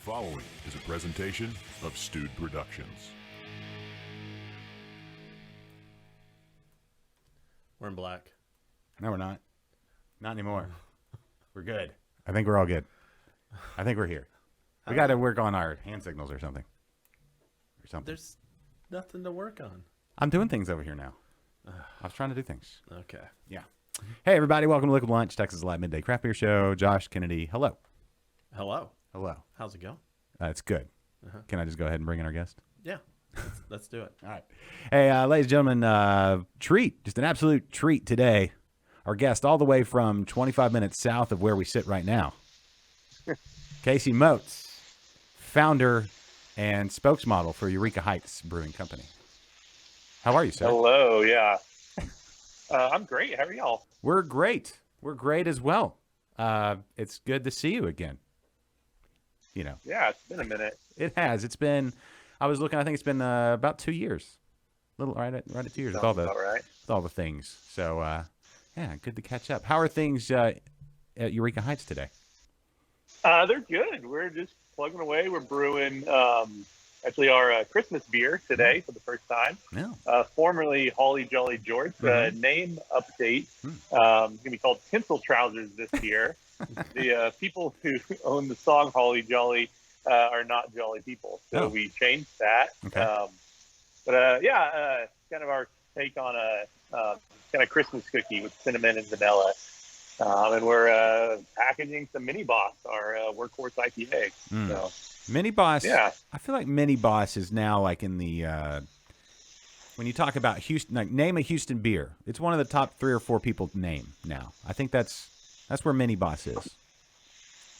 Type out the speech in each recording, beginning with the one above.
following is a presentation of Stewed Productions. We're in black. No, we're not. Not anymore. We're good. I think we're all good. I think we're here. We got to work on our hand signals or something. There's nothing to work on. I'm doing things over here now. I was trying to do things. Okay. Yeah. Hey, everybody. Welcome to Liquid Lunch, Texas Live Midday Craft Beer Show. Josh Kennedy. Hello. Hello. Hello. How's it going? It's good. Can I just go ahead and bring in our guest? Yeah. Let's do it. All right. Hey, ladies and gentlemen, treat. Just an absolute treat today. Our guest all the way from 25 minutes south of where we sit right now. Casey Motes, founder and spokesmodel for Eureka Heights Brewing Company. How are you, sir? Hello, yeah. I'm great. How are y'all? We're great. We're great as well. It's good to see you again. You know. Yeah, it's been a minute. It has. It's been, I was looking, I think it's been about 2 years. Right at 2 years with all the things. So, yeah, good to catch up. How are things at Eureka Heights today? They're good. We're just plugging away. We're brewing actually our Christmas beer today for the first time. Yeah. Formerly Holly Jolly Jorts. Name update. It's going to be called Tinsel Trousers this year. The people who own the song Holly Jolly are not jolly people. So we changed that. Okay. Kind of our take on a kind of Christmas cookie with cinnamon and vanilla. And we're packaging some Mini Boss, our workhorse IPA. So, Mini Boss, yeah. I feel like Mini Boss is now like in the, when you talk about Houston, like name a Houston beer, it's one of the top 3 or 4 people name now. I think that's where Mini Boss is.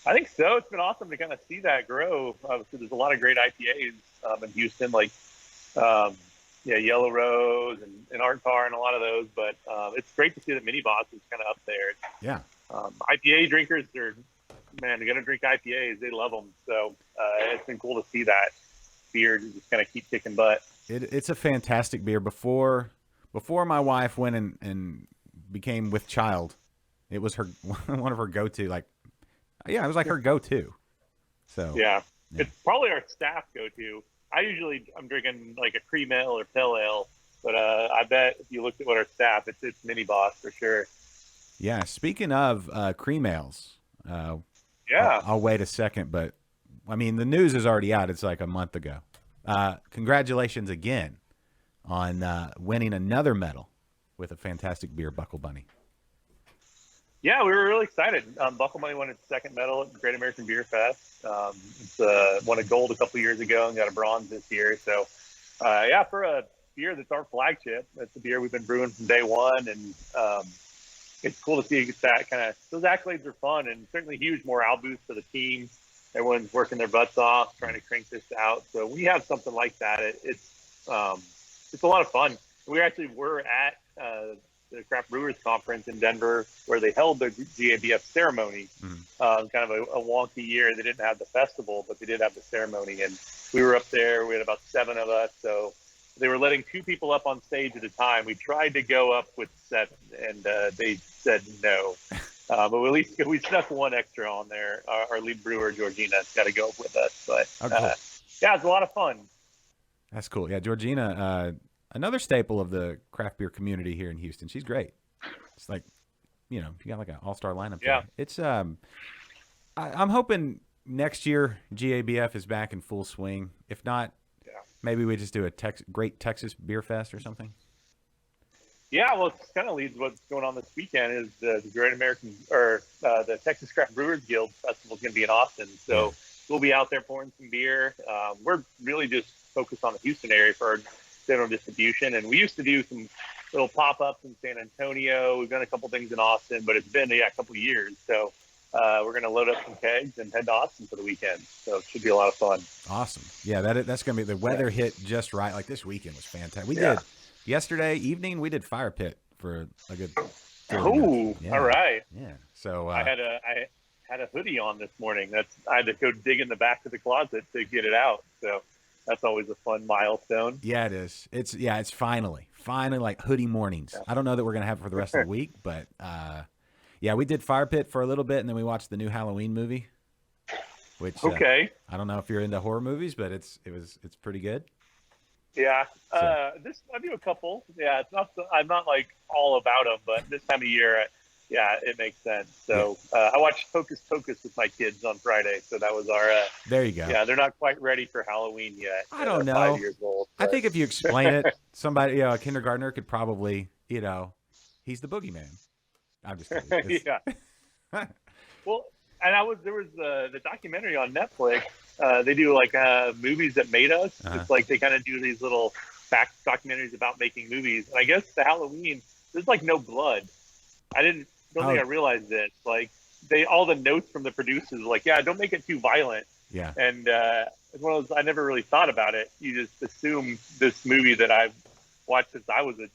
I think so. It's been awesome to kind of see that grow. Obviously, there's a lot of great IPAs in Houston, like Yellow Rose and Art Car and a lot of those. But it's great to see that Mini Boss is kind of up there. Yeah. IPA drinkers are, they're going to drink IPAs. They love them. So it's been cool to see that beer just kind of keep kicking butt. It's a fantastic beer. Before my wife went and became with child, it was her one of her go-to. Like, yeah, it was like her go-to. So yeah. It's probably our staff go-to. I'm drinking like a cream ale or pale ale, but I bet if you looked at what our staff, it's Mini Boss for sure. Yeah. Speaking of cream ales, I'll wait a second, but I mean the news is already out. It's like a month ago. Congratulations again on winning another medal with a fantastic beer, Buckle Bunny. Yeah, we were really excited. Buckle Bunny won its second medal at the Great American Beer Fest. It's won a gold a couple years ago and got a bronze this year. So, for a beer that's our flagship, that's the beer we've been brewing from day one. And it's cool to see that kind of, those accolades are fun and certainly huge morale boost for the team. Everyone's working their butts off, trying to crank this out. So we have something like that. It's a lot of fun. We actually were at the Craft Brewers Conference in Denver, where they held the GABF ceremony. Kind of a wonky year. They didn't have the festival, but they did have the ceremony. And we were up there. We had about 7 of us. So they were letting 2 people up on stage at a time. We tried to go up with 7, and they said no. But at least we snuck 1 extra on there. Our lead brewer, Georgina's got to go up with us. But cool. Yeah, it's a lot of fun. That's cool. Yeah, Georgina, another staple of the craft beer community here in Houston. She's great. It's like, you got like an all-star lineup. Yeah. There. It's I'm hoping next year GABF is back in full swing. If not, maybe we just do a great Texas beer fest or something. Yeah, well, it kind of leads what's going on this weekend is the Great American the Texas Craft Brewers Guild Festival is going to be in Austin. So we'll be out there pouring some beer. We're really just focused on the Houston area for our general distribution. And we used to do some little pop-ups in San Antonio. We've done a couple things in Austin, but it's been a couple years. So we're going to load up some kegs and head to Austin for the weekend. So it should be a lot of fun. Awesome. Yeah, that's going to be, the weather hit just right. Like this weekend was fantastic. We did yesterday evening, we did fire pit for a good 30 minutes. All right. Yeah. So I had a hoodie on this morning. I had to go dig in the back of the closet to get it out. So that's always a fun milestone. Yeah, it is. It's finally like hoodie mornings. I don't know that we're going to have it for the rest of the week, but we did fire pit for a little bit, and then we watched the new Halloween movie. which Okay. I don't know if you're into horror movies, but it's pretty good. Yeah. So- I do a couple. Yeah, it's not. I'm not like all about them, but this time of year, yeah, it makes sense. So I watched Hocus Pocus with my kids on Friday, so that was our. There you go. Yeah, they're not quite ready for Halloween yet. I don't They're know. 5 years old. I but- think if you explain it, somebody, a kindergartner could probably, he's the boogeyman. I'm just kidding. It's- Yeah. Well, and there was the documentary on Netflix. They do like movies that made us. It's like they kind of do these little fact documentaries about making movies. And I guess the Halloween, there's like no blood. I don't think I realized this. Like all the notes from the producers were like, yeah, don't make it too violent. Yeah. And it's one of those, I never really thought about it. You just assume this movie that I've watched since I was in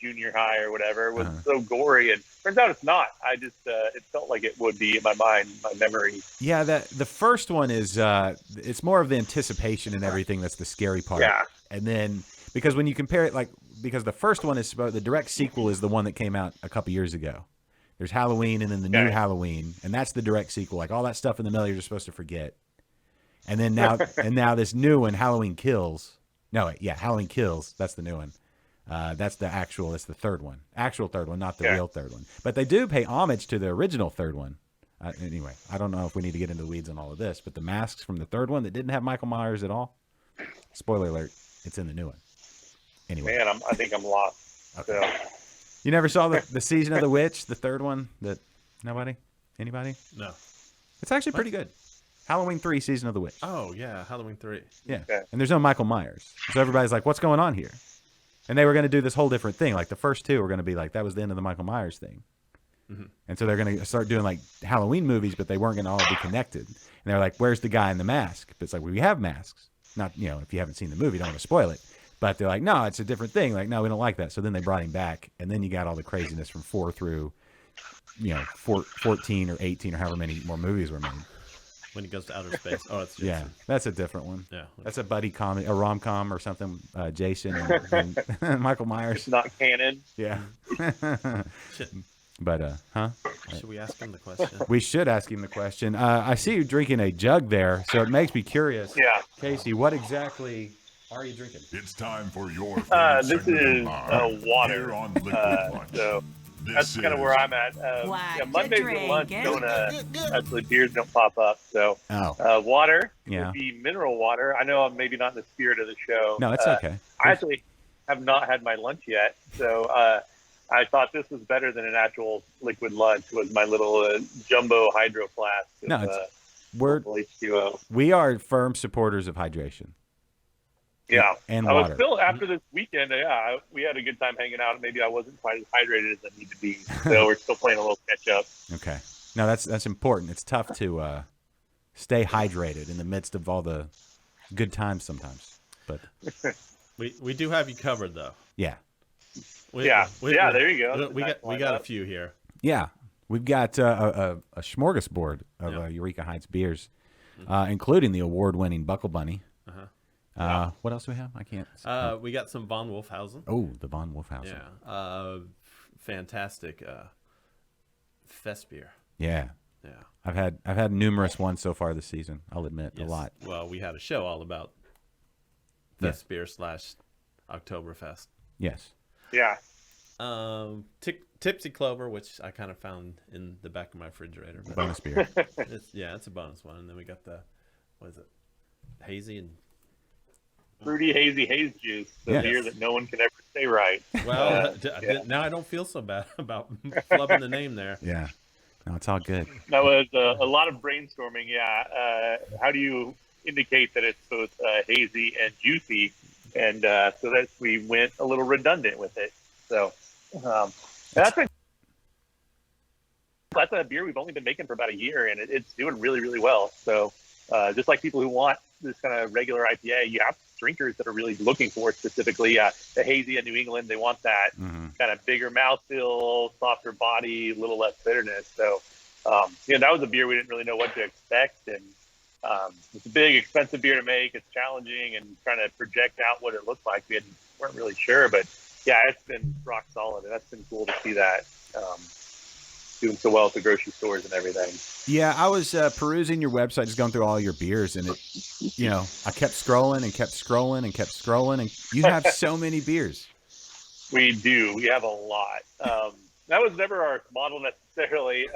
junior high or whatever was so gory, and turns out it's not. I just it felt like it would be in my mind, my memory. Yeah, the first one is it's more of the anticipation and everything that's the scary part. Yeah. And then because when you compare it, because the first one is the direct sequel is the one that came out a couple years ago. There's Halloween and then the new Halloween, and that's the direct sequel. Like all that stuff in the middle, you're just supposed to forget. And then now this new one, Halloween Kills. No, wait, yeah, Halloween Kills. That's the new one. That's the third one. Actual third one, not the real third one. But they do pay homage to the original third one. Anyway, I don't know if we need to get into the weeds on all of this, but the masks from the third one that didn't have Michael Myers at all, spoiler alert, it's in the new one. Anyway. Man, I think I'm lost. Okay. So. You never saw the Season of the Witch, the third one? Nobody? Anybody? No. It's actually pretty good. Halloween 3, Season of the Witch. Oh, yeah, Halloween 3. Yeah. Okay. And there's no Michael Myers. So everybody's like, what's going on here? And they were going to do this whole different thing. Like the first two were going to be like, that was the end of the Michael Myers thing. Mm-hmm. And so they're going to start doing like Halloween movies, but they weren't going to all be connected. And they're like, where's the guy in the mask? But it's like, well, we have masks. Not, if you haven't seen the movie, don't want to spoil it. But they're like, no, it's a different thing. Like, no, we don't like that. So then they brought him back. And then you got all the craziness from 4 through, 14 or 18 or however many more movies were made. When he goes to outer space. Oh, it's Jason. Yeah, that's a different one. Yeah. That's a buddy comedy, a rom-com or something. Jason and Michael Myers. It's not canon. Yeah. Shit. But, Should we ask him the question? we should ask him the question. I see you drinking a jug there, so it makes me curious. Yeah. Casey, what exactly are you drinking? It's time for your This is water. Here on Liquid Lunch. So This that's kind of where I'm at. Mondays and lunch don't actually beers don't pop up. So water would be mineral water. I know I'm maybe not in the spirit of the show. No, it's okay. I actually have not had my lunch yet, so I thought this was better than an actual liquid lunch. Was my little jumbo hydro flask. H2O. We are firm supporters of hydration. Yeah, and I water. was still after this weekend. Yeah, we had a good time hanging out. Maybe I wasn't quite as hydrated as I need to be, so we're still playing a little catch up. Okay, no, that's important. It's tough to stay hydrated in the midst of all the good times sometimes. But we do have you covered though. Yeah. There you go. We got a few here. Yeah, we've got a smorgasbord of Eureka Heights beers, including the award-winning Buckle Bunny. What else do we have? I can't. We got some Von Wolfhausen. Oh, the Von Wolfhausen. Yeah. Fantastic fest beer. Yeah. Yeah. I've had numerous ones so far this season. I'll admit a lot. Well, we had a show all about fest beer / Oktoberfest. Yes. Yeah. Tipsy Clover, which I kind of found in the back of my refrigerator. But bonus beer. It's a bonus one. And then we got what is it? Hazy and fruity hazy haze juice, the beer that no one can ever say right. Well, now I don't feel so bad about flubbing the name there. Yeah, no, it's all good. That was a lot of brainstorming. Yeah, how do you indicate that it's both hazy and juicy? And so that we went a little redundant with it. So that's a beer we've only been making for about a year, and it's doing really, really well. So just like people who want this kind of regular IPA, you have drinkers that are really looking for it specifically. The hazy in New England, they want that kind of bigger mouthfeel, softer body, a little less bitterness. So, that was a beer we didn't really know what to expect. And it's a big, expensive beer to make. It's challenging, and trying to project out what it looked like, weren't really sure. But, yeah, it's been rock solid. And that's been cool to see that. doing so well at the grocery stores and everything. Yeah, I was perusing your website, just going through all your beers, and I kept scrolling and kept scrolling and kept scrolling, and you have so many beers. We do. We have a lot. That was never our model necessarily.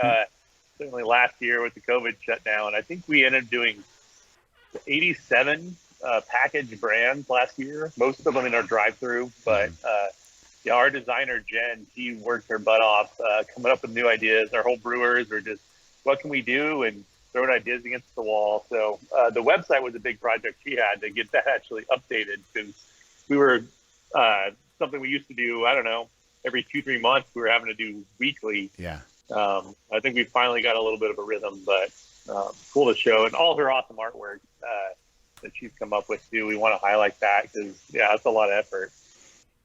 Certainly last year with the COVID shutdown, I think we ended up doing 87 packaged brands last year. Most of them in our drive-through, but yeah, our designer Jen, she worked her butt off coming up with new ideas. Our whole brewers are just, what can we do, and throwing ideas against the wall. So the website was a big project she had to get that actually updated, because we were something we used to do, I don't know, every 2-3 months. We were having to do weekly. Yeah. I think we finally got a little bit of a rhythm, but cool to show. And all her awesome artwork that she's come up with too. We want to highlight that because, yeah, it's a lot of effort.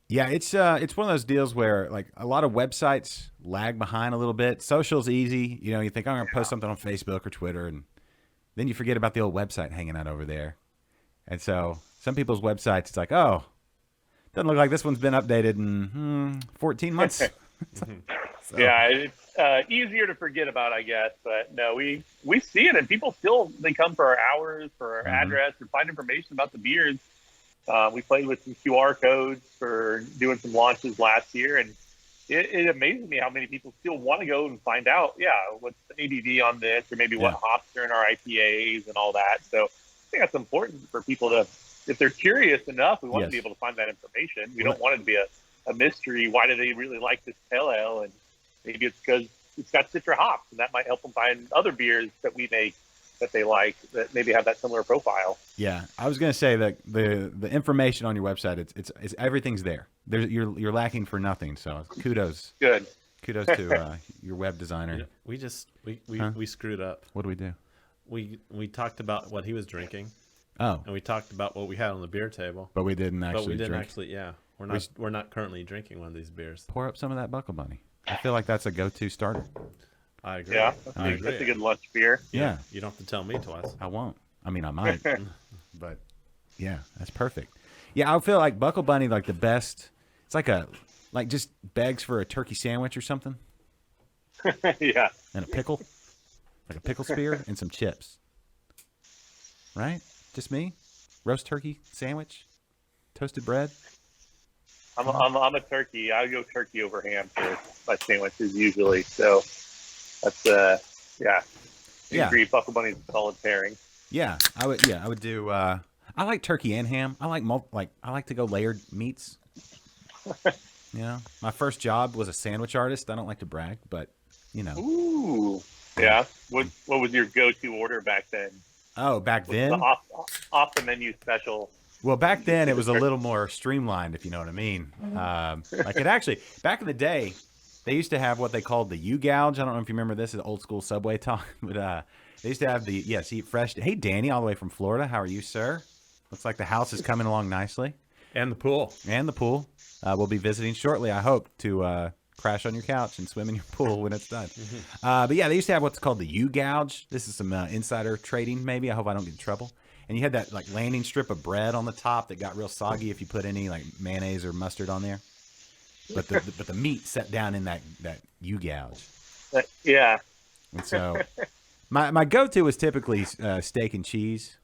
Yeah, it's one of those deals where, like, a lot of websites lag behind a little bit. Social's easy. You know, you think, I'm going to post something on Facebook or Twitter, and then you forget about the old website hanging out over there. And so some people's websites, it's like, oh, doesn't look like this one's been updated in 14 months. So. Yeah, it's easier to forget about, I guess. But no, we see it, and people still, they come for our hours, for our address, or find information about the beers. We played with some QR codes for doing some launches last year, and it amazes me how many people still want to go and find out, what's the ABV on this, or maybe what hops are in our IPAs and all that. So I think that's important for people to, if they're curious enough, we want to be able to find that information. We don't want it to be a mystery. Why do they really like this pale ale? And maybe it's because it's got citra hops, and that might help them find other beers that we make that they like, that maybe have that similar profile. Yeah, I was going to say that the information on your website, it's everything's there. You're lacking for nothing. So kudos. Good. Kudos to your web designer. You know, we screwed up. What do we do? We talked about what he was drinking. Oh, and we talked about what we had on the beer table. But we didn't actually. Yeah. We're not currently drinking one of these beers. Pour up some of that Buckle Bunny. I feel like that's a go-to starter. I agree. Yeah, I agree. That's a good lunch beer. Yeah. You don't have to tell me twice. I won't. I mean, I might. But yeah, that's perfect. Yeah, I feel like Buckle Bunny, like the best. It's like just begs for a turkey sandwich or something. Yeah. And a pickle. Like a pickle spear and some chips. Right? Just me? Roast turkey sandwich? Toasted bread? I'm a turkey. I go turkey over ham for my sandwiches usually. So that's I agree. Buckle Bunny's a solid pairing. Yeah, I would do. I like turkey and ham. I like to go layered meats. You know, my first job was a sandwich artist. I don't like to brag, but you know. Ooh. Yeah. What was your go-to order back then? Oh, back then? The off the menu special. Well, back then it was a little more streamlined, if you know what I mean. Like it actually, back in the day, they used to have what they called the U-gouge. I don't know if you remember this, is old school Subway talk, but they used to have eat fresh. Hey, Danny, all the way from Florida. How are you, sir? Looks like the house is coming along nicely. And the pool. We'll be visiting shortly, I hope, to crash on your couch and swim in your pool when it's done. But yeah, they used to have what's called the U-gouge. This is some insider trading, maybe. I hope I don't get in trouble. And you had that like landing strip of bread on the top that got real soggy if you put any like mayonnaise or mustard on there. But the meat set down in that U-gouge. Yeah. And so my go-to was typically steak and cheese.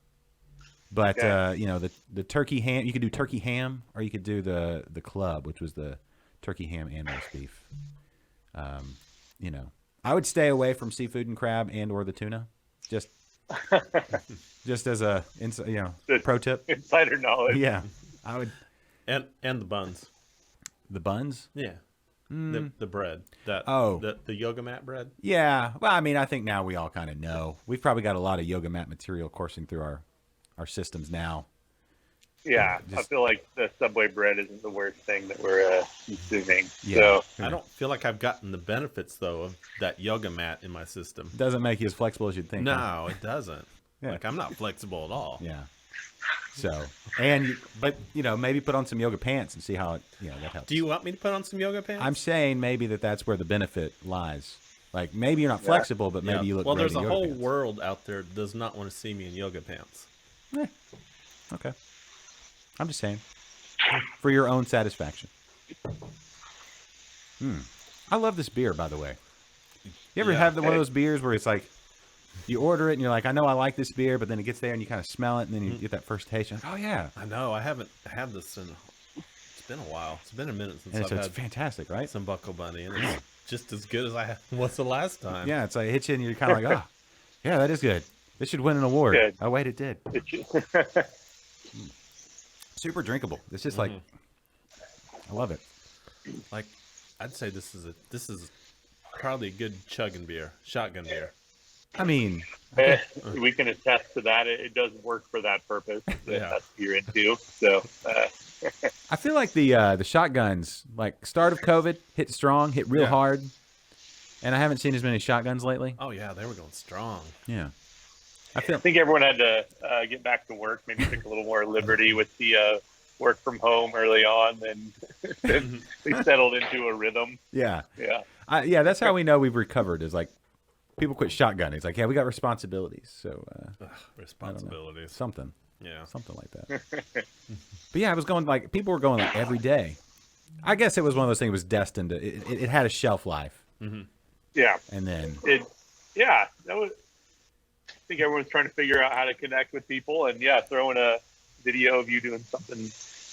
But you know, the turkey ham, you could do turkey ham, or you could do the club, which was the turkey ham and roast beef. You know, I would stay away from seafood and crab and or the tuna. Just as a pro tip. Insider knowledge. Yeah, I would. And the buns. The buns? Yeah. The bread. The yoga mat bread. Yeah. Well, I mean, I think now we all kind of know. We've probably got a lot of yoga mat material coursing through our systems now. Yeah, I feel like the Subway bread isn't the worst thing that we're consuming. Yeah. So I don't feel like I've gotten the benefits, though, of that yoga mat in my system. Doesn't make you as flexible as you'd think. No, it doesn't. Yeah. Like, I'm not flexible at all. Yeah. So, but maybe put on some yoga pants and see how it, that helps. Do you want me to put on some yoga pants? I'm saying maybe that's where the benefit lies. Like, maybe you're not flexible, but maybe you look great in yoga pants. Well, there's a whole world out there that does not want to see me in yoga pants. Okay. I'm just saying. For your own satisfaction. I love this beer, by the way. You ever have one of those beers where it's like you order it and you're like, I know I like this beer, but then it gets there and you kind of smell it and then you get that first taste. You're like, oh yeah, I know. I haven't had this in. It's been a while. It's been a minute since and I've it's had fantastic, right? some Buckle Bunny, and it's just as good as I was the last time. Yeah, it's like it hits you and you're kind of like, oh, yeah, that is good. This should win an award. Good. Oh wait, it did. Super drinkable. It's just like, I love it. Like, I'd say this is probably a good shotgun beer. I mean, We can attest to that. It does work for that purpose. Yeah. That's what you're into. So, I feel like the shotguns, like start of COVID, hit strong, hit real hard, and I haven't seen as many shotguns lately. Oh yeah, they were going strong. Yeah, I think everyone had to get back to work, maybe take a little more liberty with the work from home early on, and then they settled into a rhythm. yeah, Yeah. That's how we know we've recovered. Is like people quit shotgunning. It's like, yeah, we got responsibilities, so Responsibilities. something like that. But yeah, I was going like people were going like every day. I guess it was one of those things. It was destined to. It had a shelf life. Mm-hmm. Yeah. And then That was. I think everyone's trying to figure out how to connect with people, and throwing a video of you doing something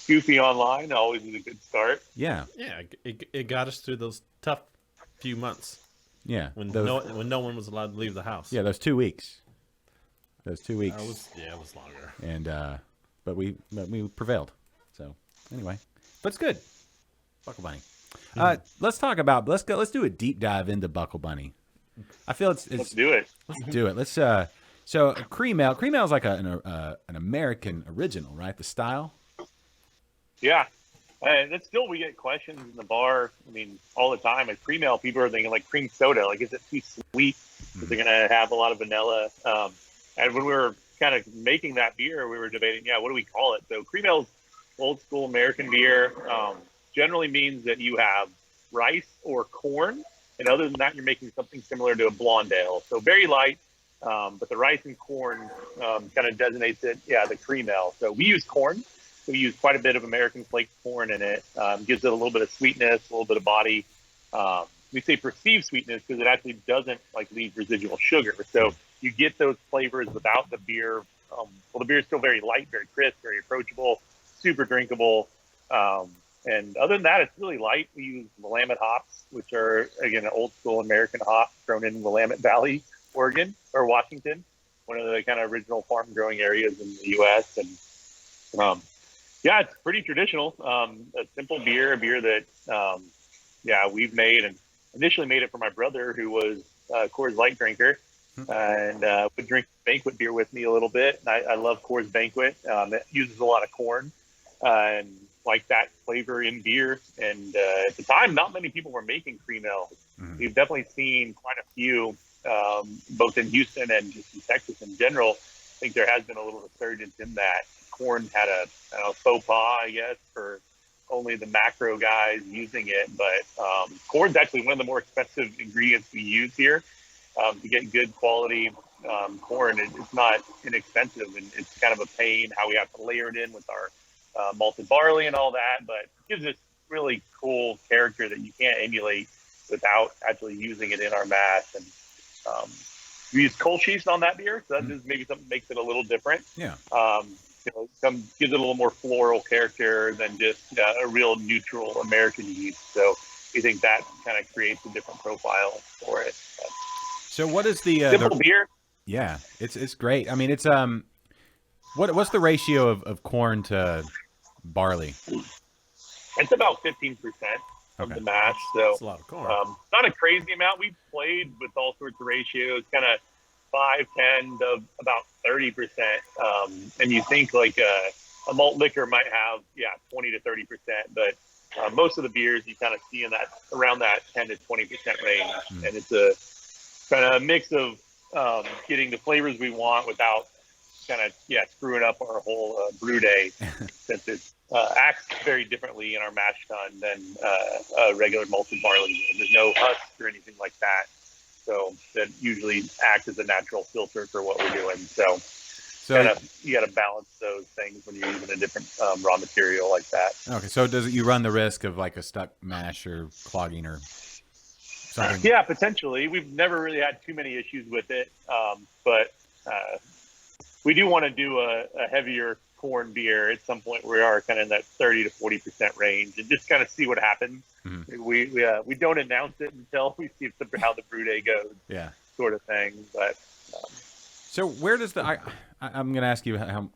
goofy online always is a good start. Yeah. Yeah, it got us through those tough few months. Yeah. When no one was allowed to leave the house. Yeah, those 2 weeks. It was longer. And but we prevailed. So anyway, but it's good. Buckle Bunny. Let's talk about. Let's do a deep dive into Buckle Bunny. I feel it's Let's do it. Let's do it. Let's so cream ale. Cream ale is like an American original, right? The style. Yeah. And it's still, we get questions in the bar. I mean, all the time. At cream ale, people are thinking like cream soda. Like, is it too sweet? Is it going to have a lot of vanilla? And when we were kind of making that beer, we were debating, what do we call it? So cream ale is old school American beer. Generally means that you have rice or corn. And other than that, you're making something similar to a blonde ale. So very light, but the rice and corn kind of designates it, the cream ale. So we use corn. So we use quite a bit of American flaked corn in it. Gives it a little bit of sweetness, a little bit of body. We say perceived sweetness because it actually doesn't like leave residual sugar. So you get those flavors without the beer. The beer is still very light, very crisp, very approachable, super drinkable. And other than that, it's really light. We use Willamette hops, which are, again, an old school American hop grown in Willamette Valley, Oregon, or Washington, one of the kind of original farm growing areas in the U.S. And it's pretty traditional. A simple beer, a beer that, we've made and initially made it for my brother, who was a Coors Light drinker, and would drink Banquet beer with me a little bit. And I love Coors Banquet. It uses a lot of corn and like that flavor in beer. And at the time, not many people were making cream ale. We've definitely seen quite a few, both in Houston and just in Texas in general. I think there has been a little resurgence in that. Corn had a faux pas, I guess, for only the macro guys using it. But corn's actually one of the more expensive ingredients we use here. To get good quality corn, it's not inexpensive, and it's kind of a pain how we have to layer it in with our malted barley and all that, but it gives this really cool character that you can't emulate without actually using it in our mash. And we use Kolschie's on that beer, so that is maybe something that makes it a little different. Yeah. Gives it a little more floral character than just a real neutral American yeast. So we think that kind of creates a different profile for it. So what is the simple beer? Yeah, it's great. I mean, it's what's the ratio of corn to barley? It's about 15% of the mash. So that's a lot of corn. Not a crazy amount. We've played with all sorts of ratios, kind of 5, 10 to about 30%. And you think like a malt liquor might have 20 to 30%, but most of the beers you kind of see in that around that 10 to 20% range. And it's a kind of a mix of getting the flavors we want without kind of screwing up our whole brew day, since it acts very differently in our mash tun than a regular malted barley. There's no husk or anything like that, so that usually acts as a natural filter for what we're doing. So you got to balance those things when you're using a different raw material like that. Okay, so you run the risk of like a stuck mash or clogging or something. Yeah, potentially. We've never really had too many issues with it, but we do want to do a heavier corn beer at some point. We are kind of in that 30 to 40% range, and just kind of see what happens. Mm-hmm. We don't announce it until we see how the brew day goes. Yeah, sort of thing. But so where does I'm going to ask you how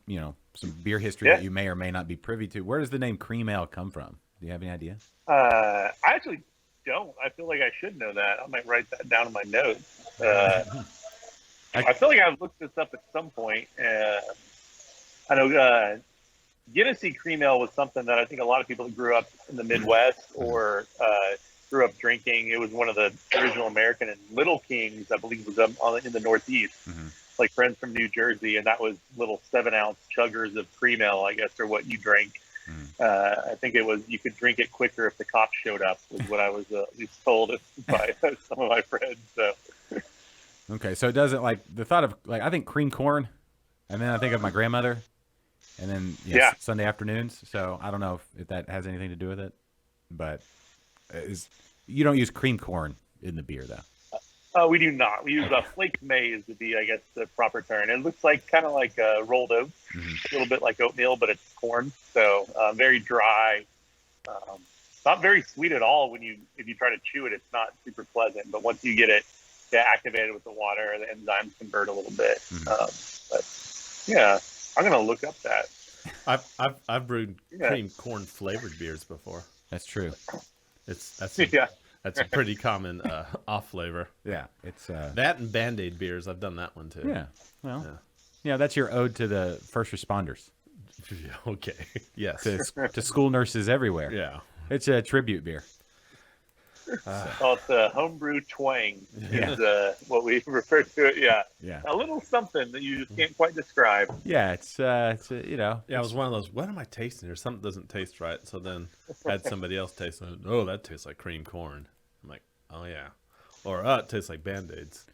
some beer history that you may or may not be privy to. Where does the name cream ale come from? Do you have any idea? I actually don't. I feel like I should know that. I might write that down in my notes. I feel like I've looked this up at some point. I know Guinnessy cream ale was something that I think a lot of people that grew up in the Midwest or grew up drinking. It was one of the original American, and Little Kings, I believe, was in the Northeast. Mm-hmm. Like friends from New Jersey, and that was little 7-ounce chuggers of cream ale, I guess, or what you drank. I think it was you could drink it quicker if the cops showed up, was what I was at least told by some of my friends. So. Okay, so it doesn't like the thought of like I think cream corn, and then I think of my grandmother, and then Sunday afternoons. So I don't know if that has anything to do with it, but you don't use cream corn in the beer though. We do not. We use flaked maize to be, I guess, the proper term. It looks like kind of like rolled oats, a little bit like oatmeal, but it's corn. So very dry, not very sweet at all. If you try to chew it, it's not super pleasant. But once you get it activated with the water, the enzymes convert a little bit. But yeah, I'm gonna look up that. I've brewed cream corn flavored beers before. That's true. That's a pretty common off flavor. Yeah, it's that and Band-Aid beers. I've done that one too. Yeah, well, that's your ode to the first responders. Okay, yes, to school nurses everywhere. Yeah, it's a tribute beer. It's a homebrew twang is what we refer to it. Yeah, a little something that you just can't quite describe. Yeah, it's it was one of those. What am I tasting? Or something doesn't taste right. So then had somebody else taste it. Oh, that tastes like cream corn. I'm like, oh yeah, or it tastes like Band-Aids.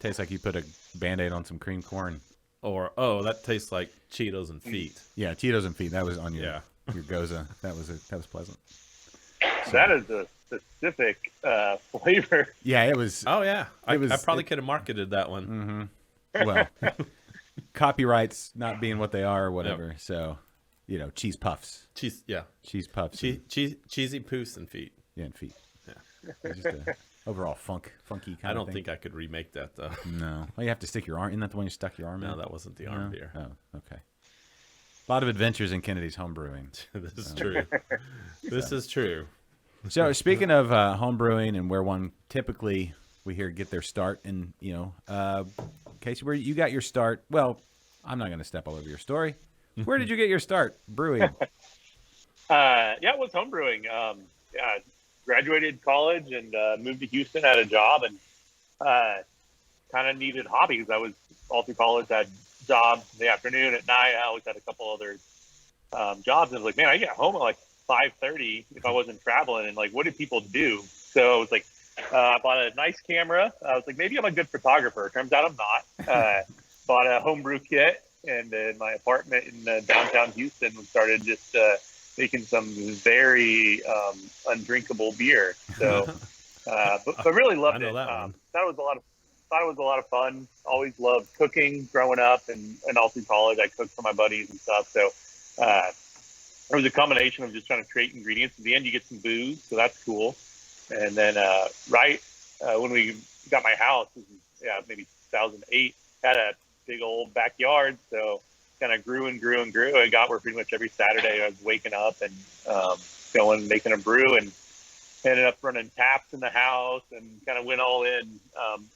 Tastes like you put a Band-Aid on some cream corn. Or that tastes like Cheetos and feet. Yeah, Cheetos and feet. That was on your Goza. That was pleasant. So. That is a specific flavor. Yeah, it was. Oh yeah, I probably could have marketed that one. Mm-hmm. Well, copyrights not being what they are or whatever. Yep. So, cheese puffs. Cheese puffs. Cheesy poos and feet. Yeah, and feet. Yeah, just a overall funky kind of thing. I don't think I could remake that though. No, well, you have to stick your arm. Isn't that the one you stuck your arm in? No, that wasn't the arm beer. Oh, okay. A lot of adventures in Kennedy's home brewing. This is true. This is true. So speaking of home brewing and where one typically we hear get their start, and Casey, where you got your start? Well, I'm not going to step all over your story. Where did you get your start brewing? It was home brewing. Graduated college and moved to Houston, had a job, and kind of needed hobbies. I was all through college, had jobs in the afternoon, at night. I always had a couple other jobs, and I was like, man, I get home at like 5:30 if I wasn't traveling, and like, what did people do? So I was like, I bought a nice camera. I was like, maybe I'm a good photographer. Turns out I'm not. Bought a homebrew kit, and in my apartment in downtown Houston, started just making some very undrinkable beer. So, but really loved it. Thought it was a lot of fun. Always loved cooking growing up, and all through college, I cooked for my buddies and stuff. So. It was a combination of just trying to create ingredients. At the end, you get some booze, so that's cool. And then when we got my house, maybe 2008, had a big old backyard, so kind of grew and grew and grew. I got where pretty much every Saturday I was waking up and going and making a brew, and ended up running taps in the house and kind of went all in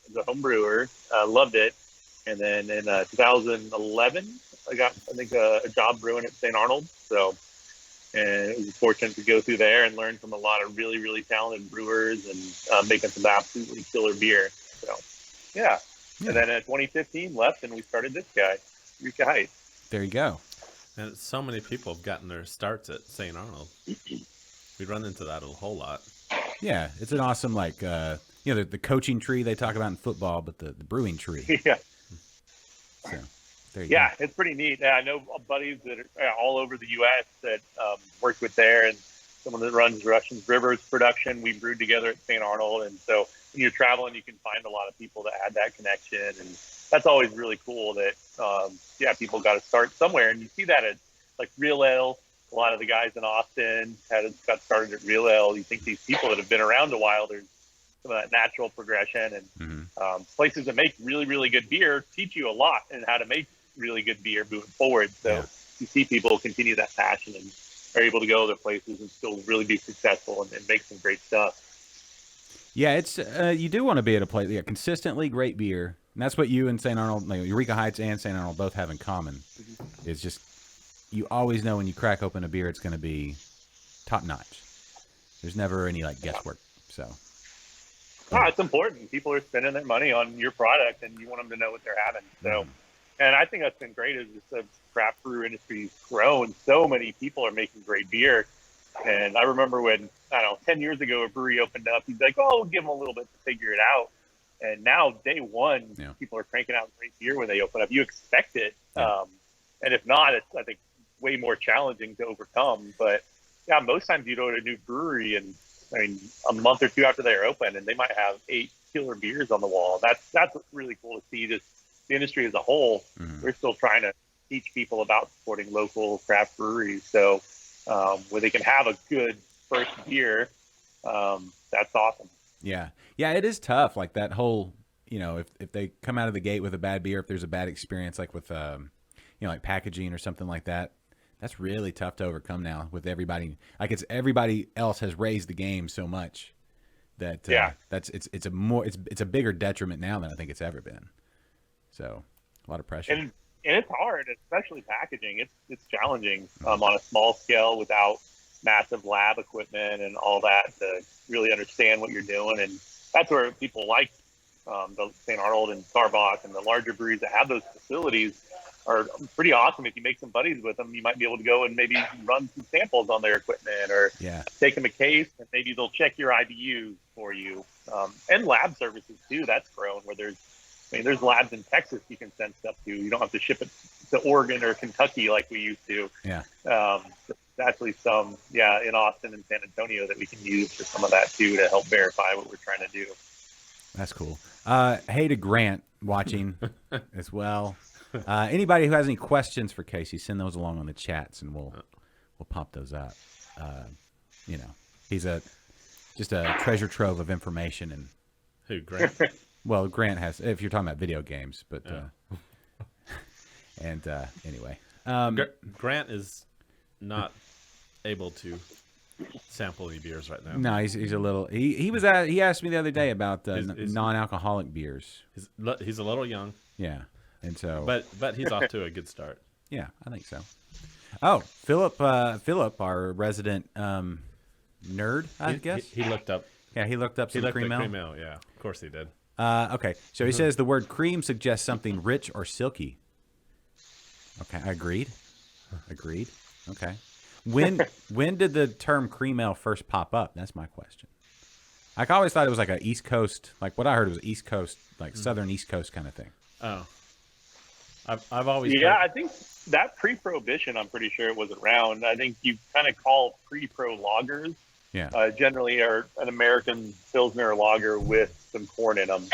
as a home brewer. Loved it. And then in 2011, I got, a job brewing at St. Arnold. So, and it was fortunate to go through there and learn from a lot of really, really talented brewers and making some absolutely killer beer. So, yeah. And then in 2015, left and we started this guy, Eureka Heights. There you go. And so many people have gotten their starts at St. Arnold. We run into that a whole lot. Yeah, it's an awesome, the coaching tree they talk about in football, but the brewing tree. Yeah. So, there you go. It's pretty neat. I know buddies that are all over the U.S. that worked with there, and someone that runs Russian Rivers production. We brewed together at St. Arnold. And so when you're traveling, you can find a lot of people that add that connection. And that's always really cool that, people got to start somewhere. And you see that at like Real Ale. A lot of the guys in Austin got started at Real Ale. You think these people that have been around a while, there's some of that natural progression. And places that make really, really good beer teach you a lot in how to make really good beer moving forward. So you see people continue that passion and are able to go other places and still really be successful and make some great stuff. Yeah, it's you do want to be at a place consistently great beer, and that's what you and St. Arnold, Eureka Heights and St. Arnold both have in common. It's just you always know when you crack open a beer, it's going to be top notch. There's never any guesswork. So, it's important. People are spending their money on your product, and you want them to know what they're having. So, and I think that's been great as the craft brew industry's grown. So many people are making great beer. And I remember when, 10 years ago, a brewery opened up, he's like, we'll give them a little bit to figure it out. And now, day one, people are cranking out great beer when they open up. You expect it. And if not, it's, I think, way more challenging to overcome. But, most times you go to a new brewery and, a month or two after they're open, and they might have 8 killer beers on the wall. That's really cool to see. Just the industry as a whole, we're still trying to teach people about supporting local craft breweries. So, where they can have a good first beer, that's awesome. Yeah, it is tough. Like that whole, if they come out of the gate with a bad beer, if there's a bad experience, like with, like packaging or something like that, that's really tough to overcome now. With everybody, everybody else has raised the game so much that it's a bigger detriment now than I think it's ever been. So a lot of pressure. And it's hard, especially packaging. It's challenging on a small scale without massive lab equipment and all that to really understand what you're doing. And that's where people like the St. Arnold and Starbucks and the larger breweries that have those facilities are pretty awesome. If you make some buddies with them, you might be able to go and maybe run some samples on their equipment or take them a case, and maybe they'll check your IBUs for you. And lab services too, that's grown where there's labs in Texas you can send stuff to. You don't have to ship it to Oregon or Kentucky like we used to. There's actually some, in Austin and San Antonio that we can use for some of that too to help verify what we're trying to do. That's cool. Hey to Grant watching as well. Anybody who has any questions for Casey, send those along on the chats and we'll pop those up. He's just a treasure trove of information. And who, Grant? Well, Grant has, if you're talking about video games, but anyway, Grant is not able to sample any beers right now. No, he's a little. He asked me the other day about non-alcoholic beers. He's a little young. Yeah, and so. But he's off to a good start. Yeah, I think so. Oh, Philip, our resident nerd, I guess. He looked up. Yeah, he looked up some cream ale. Cream ale. Yeah, of course he did. Okay, so he says the word cream suggests something rich or silky. Okay, agreed. Okay. When did the term cream ale first pop up? That's my question. I always thought it was like a East Coast, like what I heard was East Coast, like Southern East Coast kind of thing. Oh. I've always heard... I think that pre-prohibition, I'm pretty sure it was around. I think you kind of call pre-pro lagers. Yeah. Generally are an American Pilsner lager with some corn in them.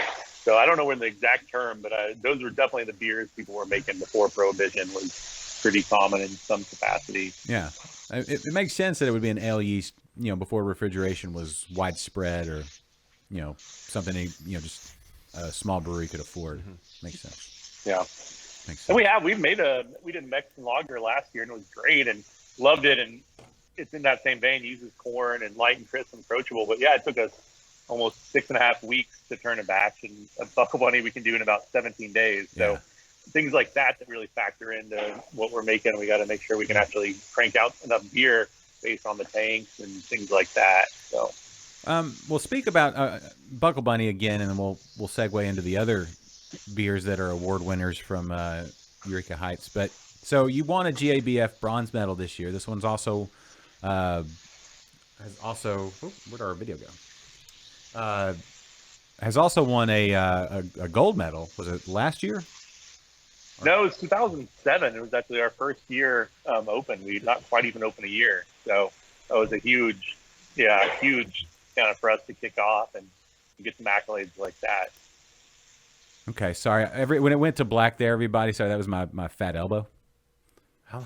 So I don't know when the exact term, but those were definitely the beers people were making before Prohibition was pretty common in some capacity. Yeah. It makes sense that it would be an ale yeast, before refrigeration was widespread or, something, just a small brewery could afford. Makes sense. Yeah. Makes sense. And we did Mexican lager last year and it was great and loved it. And it's in that same vein, uses corn and light and crisp and approachable. But it took us almost 6.5 weeks to turn a batch, and a Buckle Bunny we can do in about 17 days. So things like that really factor into what we're making. We got to make sure we can actually crank out enough beer based on the tanks and things like that. So, we'll speak about Buckle Bunny again, and then we'll segue into the other beers that are award winners from Eureka Heights. But so you won a GABF bronze medal this year. This one's also where'd our video go? Has also won a gold medal. Was it last year? No, it was 2007. It was actually our first year open. We not quite even open a year. So that was a huge kind of for us to kick off and get some accolades like that. Okay, sorry. When it went to black there, everybody, sorry, that was my fat elbow. How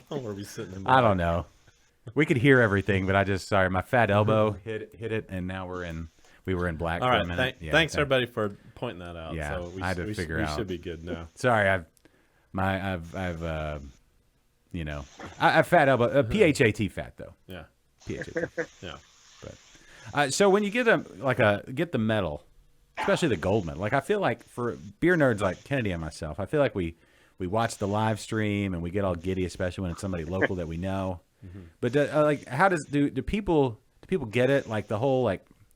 long were we sitting in I don't know. We could hear everything, but sorry, my fat elbow hit it, and now we were in black All for a right, minute. thanks everybody for pointing that out. Yeah, so I had to figure out. We should be good now. Sorry, I've fat elbow, PHAT fat though. Yeah. PHAT. Yeah. But so when you get get the medal, especially the gold medal, like I feel like for beer nerds like Kennedy and myself, I feel like we watch the live stream and we get all giddy, especially when it's somebody local that we know. Mm-hmm. But how do people get it? Like the whole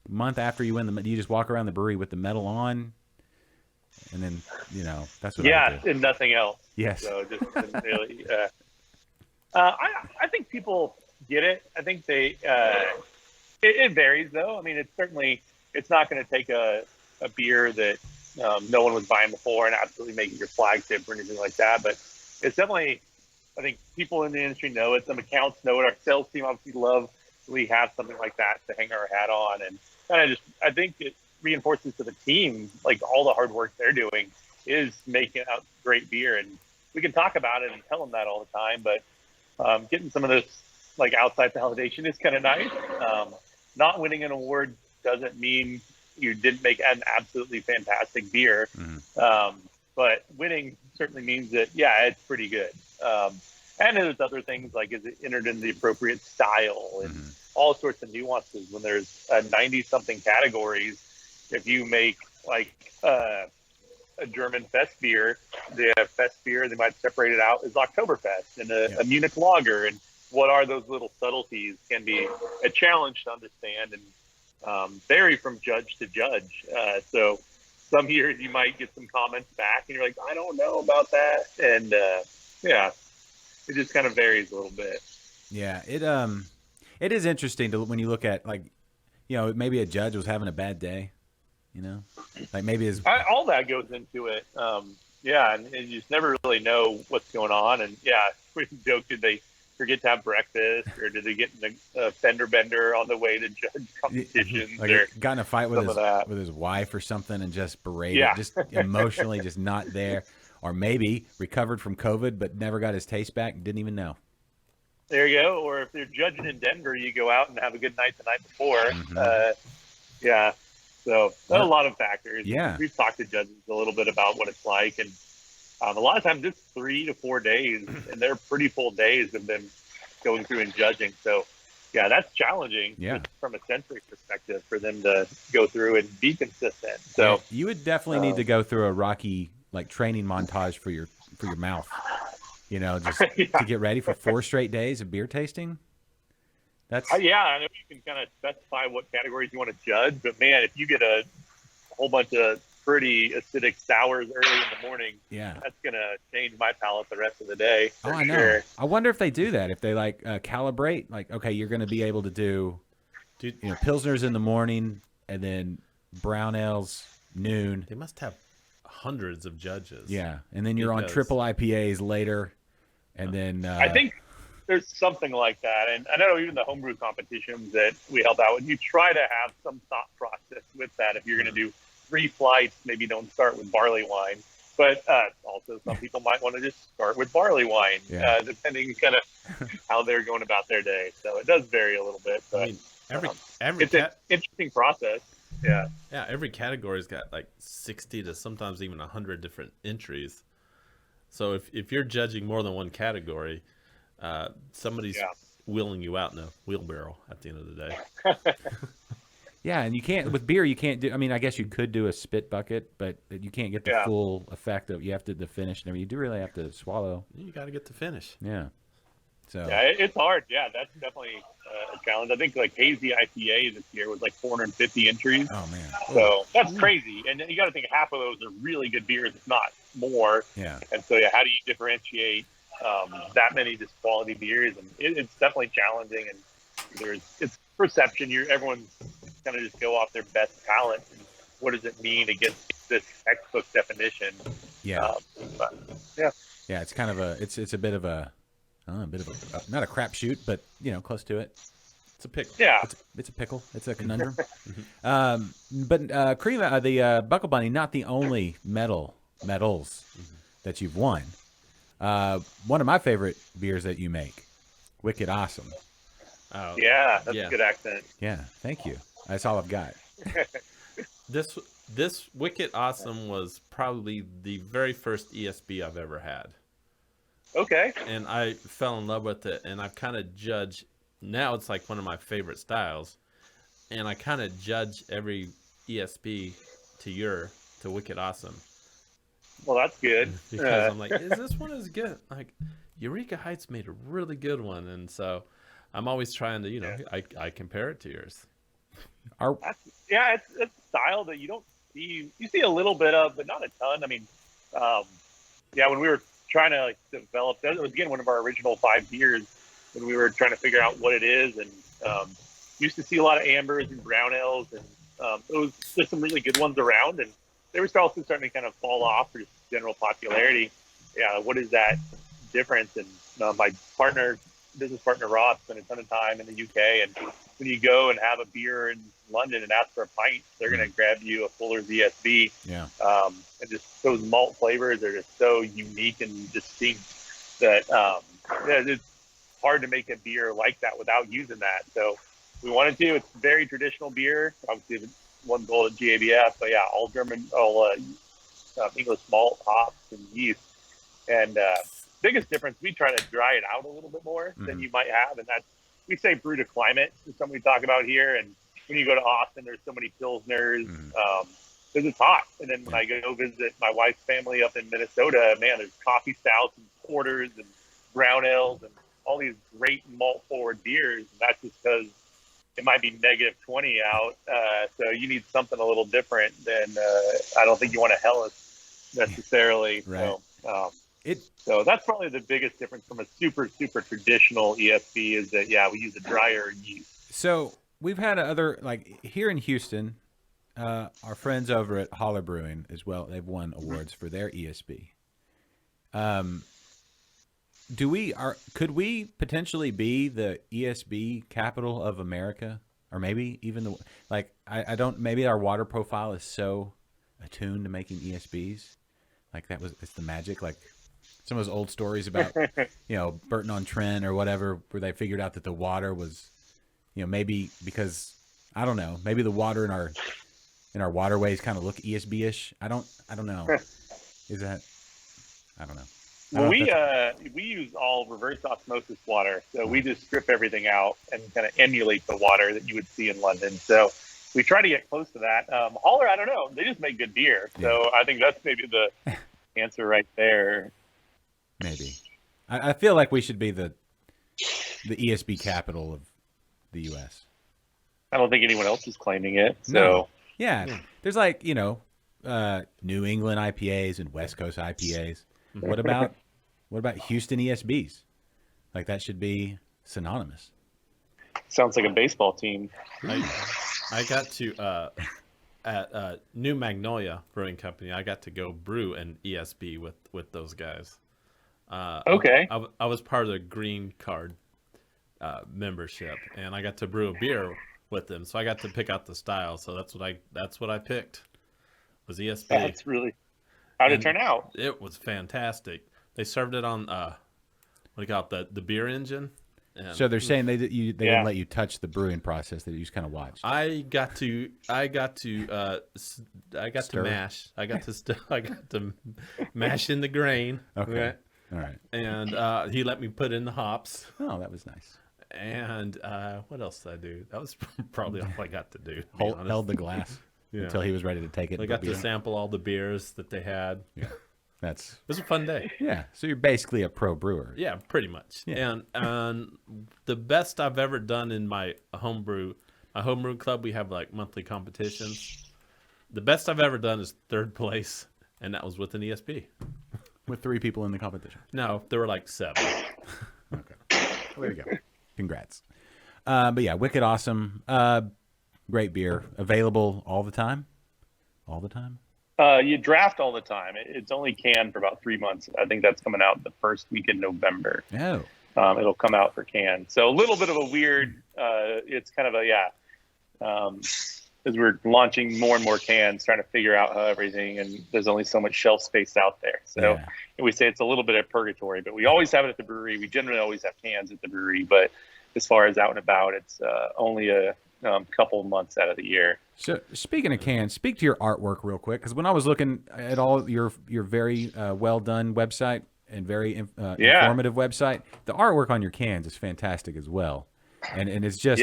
month after you win you just walk around the brewery with the medal on, and then that's what I do. And nothing else. Yes. So just really, I think people get it. I think they. It varies though. I mean, it's not going to take a beer that no one was buying before and absolutely make it your flagship or anything like that. But it's definitely, I think people in the industry know it. Some accounts know it. Our sales team obviously love we have something like that to hang our hat on, and kind of I think it reinforces to the team all the hard work they're doing is making out great beer, and we can talk about it and tell them that all the time. But getting some of this outside validation is kind of nice. Not winning an award doesn't mean you didn't make an absolutely fantastic beer. Mm-hmm. But winning certainly means that, it's pretty good. And there's other things is it entered in the appropriate style and all sorts of nuances. When there's 90-something categories, if you make a German fest beer, they might separate it out as Oktoberfest and a Munich lager. And what are those little subtleties can be a challenge to understand and vary from judge to judge. So some years you might get some comments back and you're like, I don't know about that. And it just kind of varies a little bit. Yeah, it is interesting when you look at maybe a judge was having a bad day, maybe all that goes into it. And you just never really know what's going on. And we joke, did they forget to have breakfast, or did they get in a fender bender on the way to judge competitions? Or got in a fight with his wife or something and just berated, just emotionally just not there, or maybe recovered from COVID but never got his taste back and didn't even know. There you go. Or if you're judging in Denver, you go out and have a good night the night before. Mm-hmm. So there's a lot of factors. Yeah, we've talked to judges a little bit about what it's like, and a lot of times it's 3 to 4 days, and they're pretty full days of them going through and judging. So, that's challenging from a sensory perspective for them to go through and be consistent. So you would definitely need to go through a rocky training montage for your mouth, just to get ready for 4 straight days of beer tasting. That's I know you can kind of specify what categories you want to judge, but man, if you get a whole bunch of pretty acidic sours early in the morning, that's gonna change my palate the rest of the day. I know. Sure. I wonder if they do that, if they calibrate, okay, you're gonna be able to do pilsners in the morning and then brown ales noon. They must have hundreds of judges. Yeah, and then you're on triple IPAs later, and then I think there's something like that. And I know even the homebrew competitions that we help out with, you try to have some thought process with that. If you're gonna do 3 flights, maybe don't start with barley wine, but also some people might want to just start with barley wine, depending kind of how they're going about their day. So it does vary a little bit, but it's an interesting process. Yeah, every category's got 60 to sometimes even 100 different entries. So if you're judging more than one category, somebody's wheeling you out in a wheelbarrow at the end of the day. Yeah, and you can't with beer. You can't do. I mean, I guess you could do a spit bucket, but you can't get the full effect of. You have to the finish. You do really have to swallow. You got to get the finish. Yeah. So. Yeah, it's hard. Yeah, that's definitely a challenge. I think hazy IPA this year was 450 entries. Oh man. So that's crazy. And you got to think half of those are really good beers, if not more. Yeah. And so how do you differentiate that many just quality beers? And it's definitely challenging. And it's perception. Everyone's kind of just go off their best talent and what does it mean against this textbook definition. Yeah. It's kind of it's a bit of a a bit of not a crapshoot, but close to it. It's a pickle. Yeah. It's a pickle. It's a conundrum. But Cream, the Buckle Bunny, not the only medals that you've won. One of my favorite beers that you make, Wicked Awesome. Oh, Yeah, that's a good accent. Yeah, thank you. That's all I've got. This Wicked Awesome was probably the very first ESB I've ever had. Okay. And I fell in love with it, and I've kind of judged. Now it's like one of my favorite styles, and I kind of judge every ESB to Wicked Awesome. Well, that's good. Because I'm like, is this one as good? Like, Eureka Heights made a really good one, and so I'm always trying to, I compare it to yours. It's a style that you don't see. You see a little bit of, but not a ton. I mean, when we were trying to develop, that was again one of our original 5 beers when we were trying to figure out what it is, and used to see a lot of ambers and brown ales, and there's some really good ones around, and they were also starting to kind of fall off for just general popularity. Yeah, what is that difference? And my business partner Ross spent a ton of time in the UK, and when you go and have a beer in London and ask for a pint, they're going to grab you a Fuller's ESB. Yeah. And just those malt flavors are just so unique and distinct that it's hard to make a beer like that without using that. So we wanted to. It's very traditional beer. Obviously, one goal at GABF, but yeah, all German, all English malt, hops, and yeast. And biggest difference, we try to dry it out a little bit more than you might have, and that's, we say brew to climate is something we talk about here. And when you go to Austin, there's so many pilsners because it's hot. And then when I go visit my wife's family up in Minnesota, man, there's coffee stouts and porters and brown ales and all these great malt forward beers. And that's just because it might be -20 out. So you need something a little different than I don't think you want to Helles necessarily. Right. So that's probably the biggest difference from a super, super traditional ESB is that, we use a drier yeast. So we've had other, like here in Houston, our friends over at Holler Brewing as well, they've won awards for their ESB. Could we potentially be the ESB capital of America? Or maybe even maybe our water profile is so attuned to making ESBs. Like it's the magic, like some of those old stories about, Burton-on-Trent or whatever, where they figured out that the water was, maybe because, I don't know, maybe the water in our waterways kind of look ESB-ish. I don't know. Is that, I don't know. Well, we use all reverse osmosis water, so we just strip everything out and kind of emulate the water that you would see in London. So we try to get close to that. Holler, I don't know. They just make good beer, so I think that's maybe the answer right there. Maybe. I feel like we should be the ESB capital of the U.S. I don't think anyone else is claiming it. So no. Yeah, there's New England IPAs and West Coast IPAs. What about Houston ESBs? Like that should be synonymous. Sounds like a baseball team. I got to at New Magnolia Brewing Company. I got to go brew an ESB with those guys. Okay. I was part of the green card membership, and I got to brew a beer with them. So I got to pick out the style. So that's what I picked was ESB. That's really. How'd it turn out? It was fantastic. They served it on what do you call it, the beer engine. And so they're saying they didn't let you touch the brewing process; that you just kind of watched. I got to mash. I got to mash in the grain. Okay. All right. And he let me put in the hops. Oh, that was nice. And what else did I do? That was probably all I got to do. Held the glass until he was ready to take it. I got to sample all the beers that they had. Yeah. It was a fun day. Yeah. So you're basically a pro brewer. Yeah, pretty much. Yeah. And the best I've ever done in my homebrew club, we have monthly competitions. The best I've ever done is 3rd place, and that was with an ESB. With 3 people in the competition? No, there were 7. Okay. Well, there you go. Congrats. But yeah, Wicked Awesome. Great beer. Available all the time? All the time? You draft all the time. It's only canned for about 3 months. I think that's coming out the first week in November. Oh. it'll come out for can. So a little bit of a weird, it's kind of as we're launching more and more cans, trying to figure out how everything, and there's only so much shelf space out there. So we say it's a little bit of purgatory, but we always have it at the brewery. We generally always have cans at the brewery, but as far as out and about, it's only a couple months out of the year. So speaking of cans, speak to your artwork real quick, because when I was looking at all your very well done website and very informative website, the artwork on your cans is fantastic as well, and it's just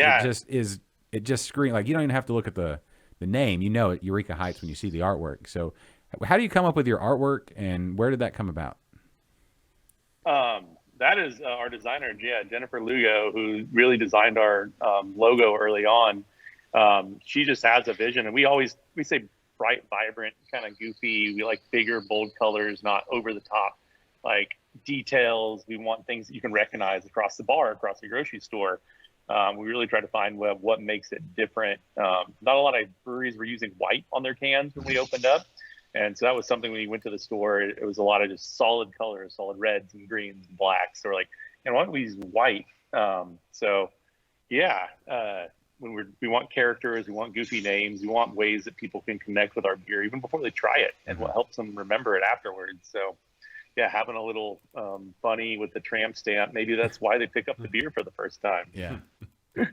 it just screams like you don't even have to look at the name, you know it, Eureka Heights, when you see the artwork. So how do you come up with your artwork, and where did that come about? That is our designer, Jennifer Lugo, who really designed our logo early on. She just has a vision, and we say bright, vibrant, kind of goofy. We like bigger, bold colors, not over the top, like details. We want things that you can recognize across the bar, across the grocery store. We really try to find what makes it different. Not a lot of breweries were using white on their cans when we opened up. And so that was something when you went to the store, it was a lot of just solid colors, solid reds and greens and blacks. So we're like, and why don't we use white? When we want characters, we want goofy names, we want ways that people can connect with our beer even before they try it, and what helps them remember it afterwards. So having a little funny with the tramp stamp, maybe that's why they pick up the beer for the first time. Yeah.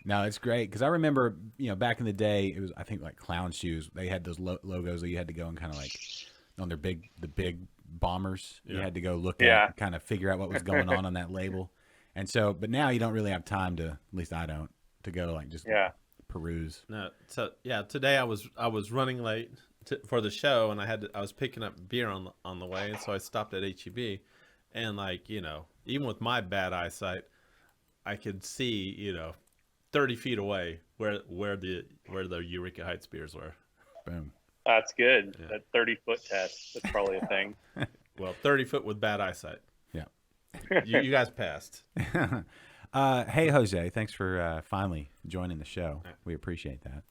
No, it's great, because I remember, back in the day, it was, I think, like Clown Shoes. They had those logos that you had to go and kind of like on the big bombers. You had to go look at, kind of figure out what was going on that label. And so, but now you don't really have time to, at least I don't, to go like just peruse. No, so today I was running late for the show, and I was picking up beer on the way, and so I stopped at HEB, and even with my bad eyesight, I could see 30 feet away where the Eureka Heights beers were. Boom. That's good. Yeah. That 30-foot test. That's probably a thing. Well, 30 foot with bad eyesight. Yeah. You guys passed. Hey, Jose, thanks for finally joining the show. We appreciate that.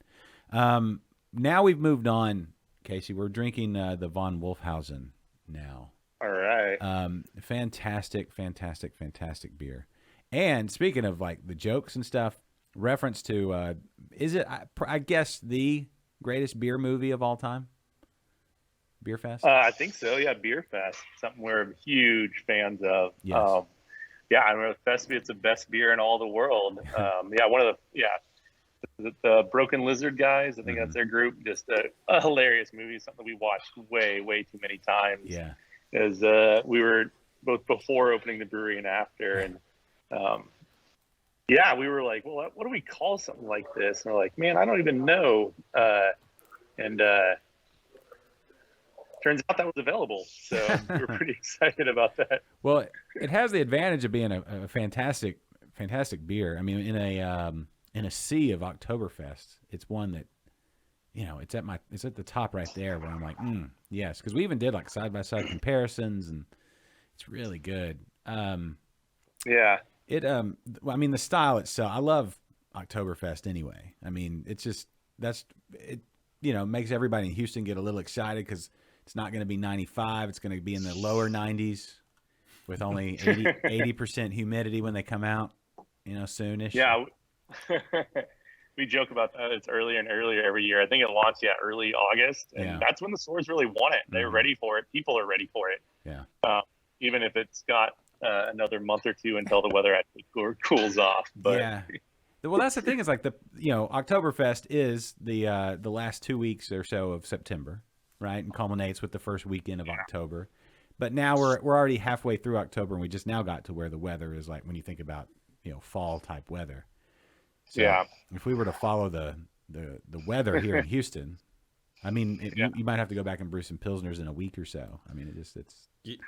Now we've moved on, Casey. We're drinking the Von Wolfhausen now. All right. Fantastic beer. And speaking of like the jokes and stuff, reference to is it I guess the greatest beer movie of all time? Beer Fest? I think so. Yeah, Beer Fest, something we're huge fans of. Yes. I remember it's the best beer in all the world. One of the Broken Lizard guys, I think that's their group. Just a hilarious movie, something we watched way too many times. Yeah, as we were both before opening the brewery and after, and we were like, well, what do we call something like this? And we're like, man, I don't even know. Turns out that was available, so we were pretty excited about that. Well, it has the advantage of being a fantastic beer. I mean, in a sea of Oktoberfest, it's one that, it's at the top right there where I'm like, yes, because we even did like side by side comparisons, and it's really good. I mean, the style itself, I love Oktoberfest anyway. I mean, it's just makes everybody in Houston get a little excited because it's not going to be 95. It's going to be in the lower 90s with only 80% humidity when they come out, soonish. Yeah. We joke about that. It's earlier and earlier every year. I think it launched early August, and that's when the stores really want it. They're ready for it. People are ready for it. Yeah. Even if it's got another month or two until the weather actually cools off. But yeah. Well, that's the thing is like Oktoberfest is the last 2 weeks or so of September, right, and culminates with the first weekend of October. But now we're already halfway through October, and we just now got to where the weather is like when you think about fall type weather. So if we were to follow the weather here in Houston, I mean, you might have to go back and brew some Pilsners in a week or so. I mean, it's. You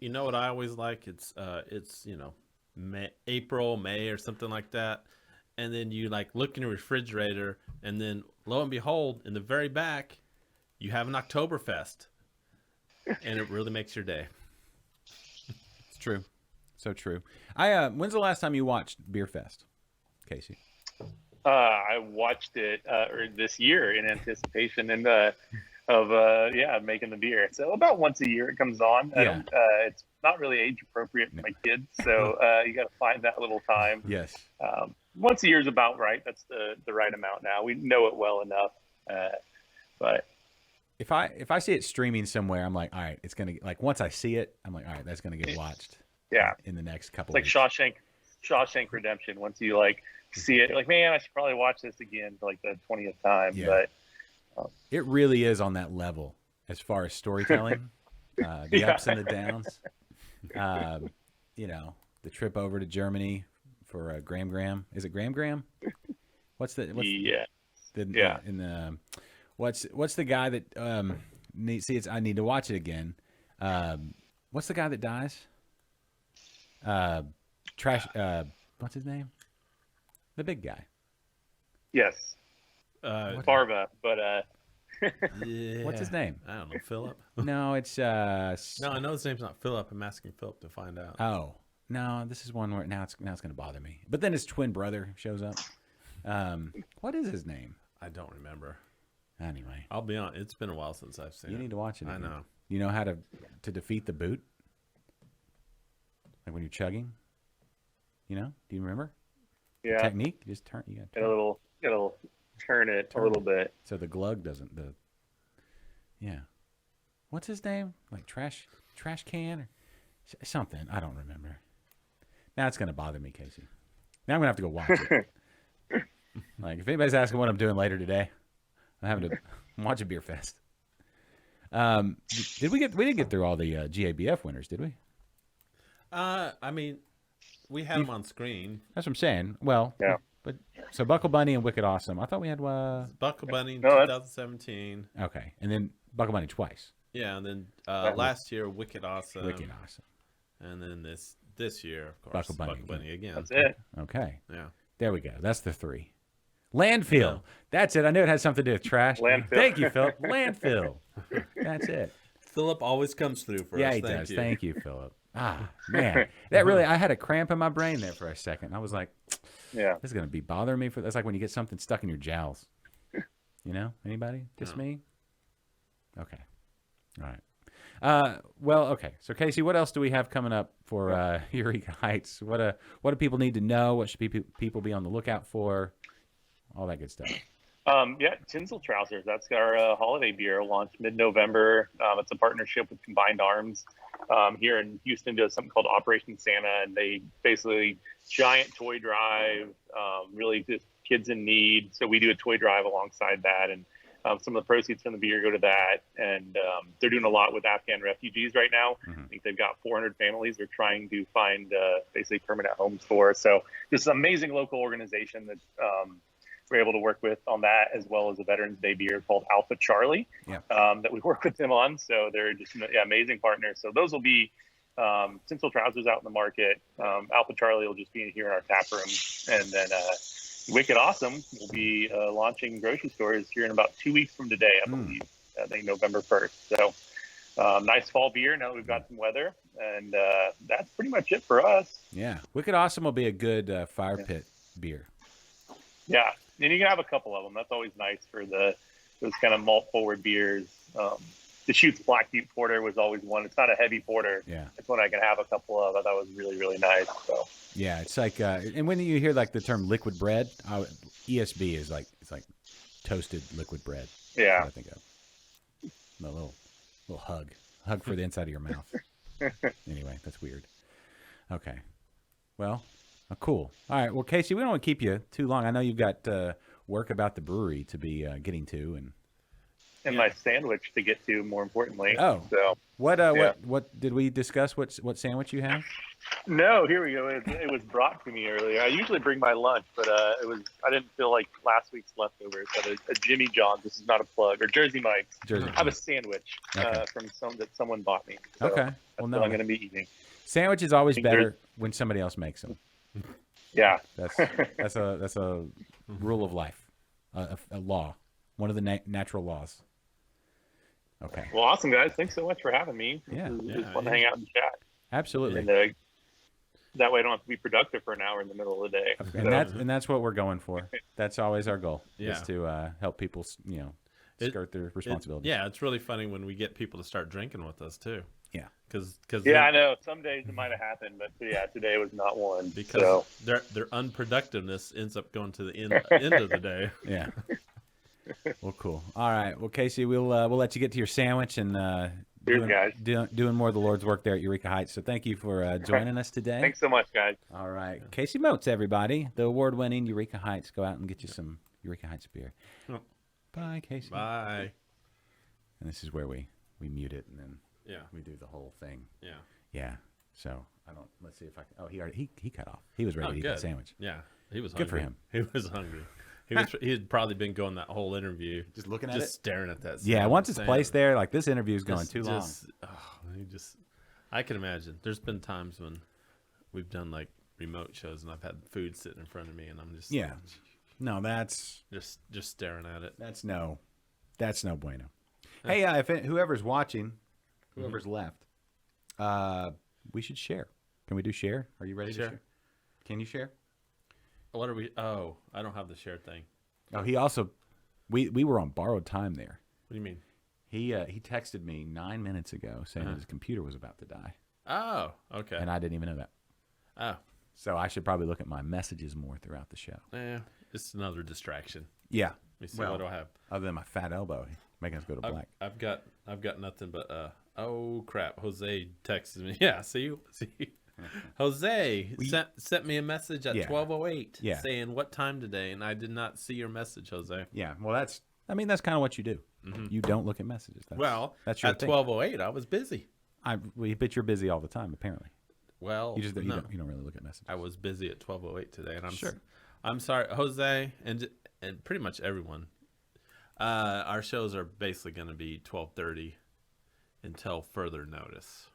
know what I always like? It's April, May, or something like that, and then you like look in the refrigerator, and then lo and behold, in the very back, you have an Oktoberfest, and it really makes your day. It's true, so true. When's the last time you watched Beer Fest, Casey? I watched it this year in anticipation, and making the beer. So about once a year it comes on. Yeah. It's not really age appropriate for my kids, so you got to find that little time. Yes. Once a year is about right. That's the right amount now. We know it well enough. But if I see it streaming somewhere, I'm like, all right, it's gonna, like, once I see it, I'm like, all right, that's gonna get watched. Yeah. In the next couple. It's like Shawshank Redemption. Once you like see it, you're like, man, I should probably watch this again for like the 20th time. Yeah. But it really is on that level as far as storytelling, the ups and the downs. You know, the trip over to Germany for Graham. Is it Graham? What's the guy that I need to watch it again. What's the guy that dies? What's his name? The big guy. Yes. Farva, but yeah. What's his name? I don't know. Philip? No, it's No, I know his name's not Philip. I'm asking Philip to find out. Oh. No, this is one where now it's going to bother me. But then his twin brother shows up. What is his name? I don't remember. Anyway, I'll be honest. It's been a while since I've seen it. You need to watch it again. I know. You know how to defeat the boot? Like when you're chugging? You know? Do you remember? Yeah. The technique? You just turn. You got to turn it a little bit. So the glug doesn't. Yeah. What's his name? Like trash can or something? I don't remember. Now it's going to bother me, Casey. Now I'm going to have to go watch it. Like, if anybody's asking what I'm doing later today, I'm having to watch a beer fest. We didn't get through all the GABF winners, did we? I mean, we had them on screen. That's what I'm saying. Well, yeah. But so Buckle Bunny and Wicked Awesome. I thought we had Buckle Bunny in 2017. Okay, and then Buckle Bunny twice. Yeah, and then last year Wicked Awesome. Wicked Awesome. And then this year, of course, Buckle Bunny again. That's it. Okay. Yeah. There we go. That's the three. Landfill. Yeah. That's it. I knew it had something to do with trash. Landfill. Thank you, Philip. Landfill. That's it. Philip always comes through for us. Yeah, he does. Thank you, Philip. Ah, man. That really, I had a cramp in my brain there for a second. I was like, yeah, this is going to be bothering me. That's like when you get something stuck in your jowls. You know? Anybody? Just me? Okay. All right. Well, okay. So, Casey, what else do we have coming up for Eureka Heights? What do people need to know? What should people be on the lookout for? All that good stuff. Tinsel Trousers. That's our holiday beer launched mid-November. It's a partnership with Combined Arms here in Houston. Does something called Operation Santa, and they basically giant toy drive, really just kids in need. So we do a toy drive alongside that, and some of the proceeds from the beer go to that. And they're doing a lot with Afghan refugees right now. Mm-hmm. I think they've got 400 families they're trying to find basically permanent homes for. So this is an amazing local organization that we're able to work with on that, as well as a Veterans Day beer called Alpha Charlie that we work with them on. So they're just amazing partners. So those will be Tinsel Trousers out in the market. Alpha Charlie will just be here in our tap room. And then Wicked Awesome will be launching grocery stores here in about 2 weeks from today, I believe. I think November 1st. So nice fall beer now that we've got some weather. And that's pretty much it for us. Yeah. Wicked Awesome will be a good fire pit beer. Yeah. And you can have a couple of them. That's always nice for those kind of malt forward beers. The Chutes Black Butte Porter was always one. It's not a heavy porter. Yeah. It's one I can have a couple of. I thought was really, really nice. So. Yeah, it's like, and when you hear like the term liquid bread, ESB is like, it's like toasted liquid bread. Yeah. That's what I think of. A little hug for the inside of your mouth. Anyway, that's weird. Okay. Well, cool. All right. Well, Casey, we don't want to keep you too long. I know you've got work about the brewery to be getting to, and my sandwich to get to, more importantly. Oh, so what did we discuss? What sandwich you have? No, here we go. It was brought to me earlier. I usually bring my lunch, but I didn't feel like last week's leftovers. But a Jimmy John's. This is not a plug, or Jersey Mike's. I have a sandwich from someone bought me. So okay. Well, no, I'm going to be eating. Sandwich is always better when somebody else makes them. Yeah, that's a rule of life, a law, one of the natural laws. Okay. Well, awesome, guys. Thanks so much for having me. Yeah. It's fun to hang out and chat. Absolutely. And that way I don't have to be productive for an hour in the middle of the day. And that's what we're going for. That's always our goal, is to help people, skirt their responsibilities. Yeah, it's really funny when we get people to start drinking with us too. Yeah. Because I know some days it might have happened, but yeah, today was not one. Because so. their unproductiveness ends up going to the end of the day. Yeah. Well, cool. All right. Well, Casey, we'll let you get to your sandwich and Cheers, guys. doing more of the Lord's work there at Eureka Heights. So thank you for joining us today. Thanks so much, guys. All right. Casey Motes, everybody. The award-winning Eureka Heights. Go out and get you some Eureka Heights beer. Oh. Bye, Casey. Bye. And this is where we mute it and then Yeah. we do the whole thing. Yeah. Yeah. So let's see if I can. Oh, he cut off. He was ready to eat good. that sandwich. Yeah. He was Good hungry. for him. He was hungry. He had probably been going that whole interview Just looking at just it? staring at that. Yeah. sandwich, Once it's saying- placed there, like this interview is going too long. I can imagine. There's been times when we've done like remote shows and I've had food sitting in front of me and I'm just Yeah. No, that's just staring at it. that's no bueno. Hey, if whoever's watching, whoever's left, we should share. Can we do share? Are you ready to share? Can you share? What are we? Oh, I don't have the share thing. Oh, he also, we were on borrowed time there. What do you mean? He texted me 9 minutes ago saying that his computer was about to die, Oh, okay. and I didn't even know that. Oh, So I should probably look at my messages more throughout the show. it's another distraction. Yeah. Let me see Well, what do I have. Other than my fat elbow making us go to black. I've got nothing but oh crap. Jose texted me. Yeah, see. Jose sent me a message at 12:08 saying what time today, and I did not see your message, Jose. Yeah. Well, that's kind of what you do. You don't look at messages. That's your at thing. 12:08 I was busy. But you're busy all the time, apparently. Well, You just no. you don't really look at messages. I was busy at 12:08 today, and Sure. I'm sorry, Jose, and pretty much everyone. Our shows are basically going to be 12:30 until further notice.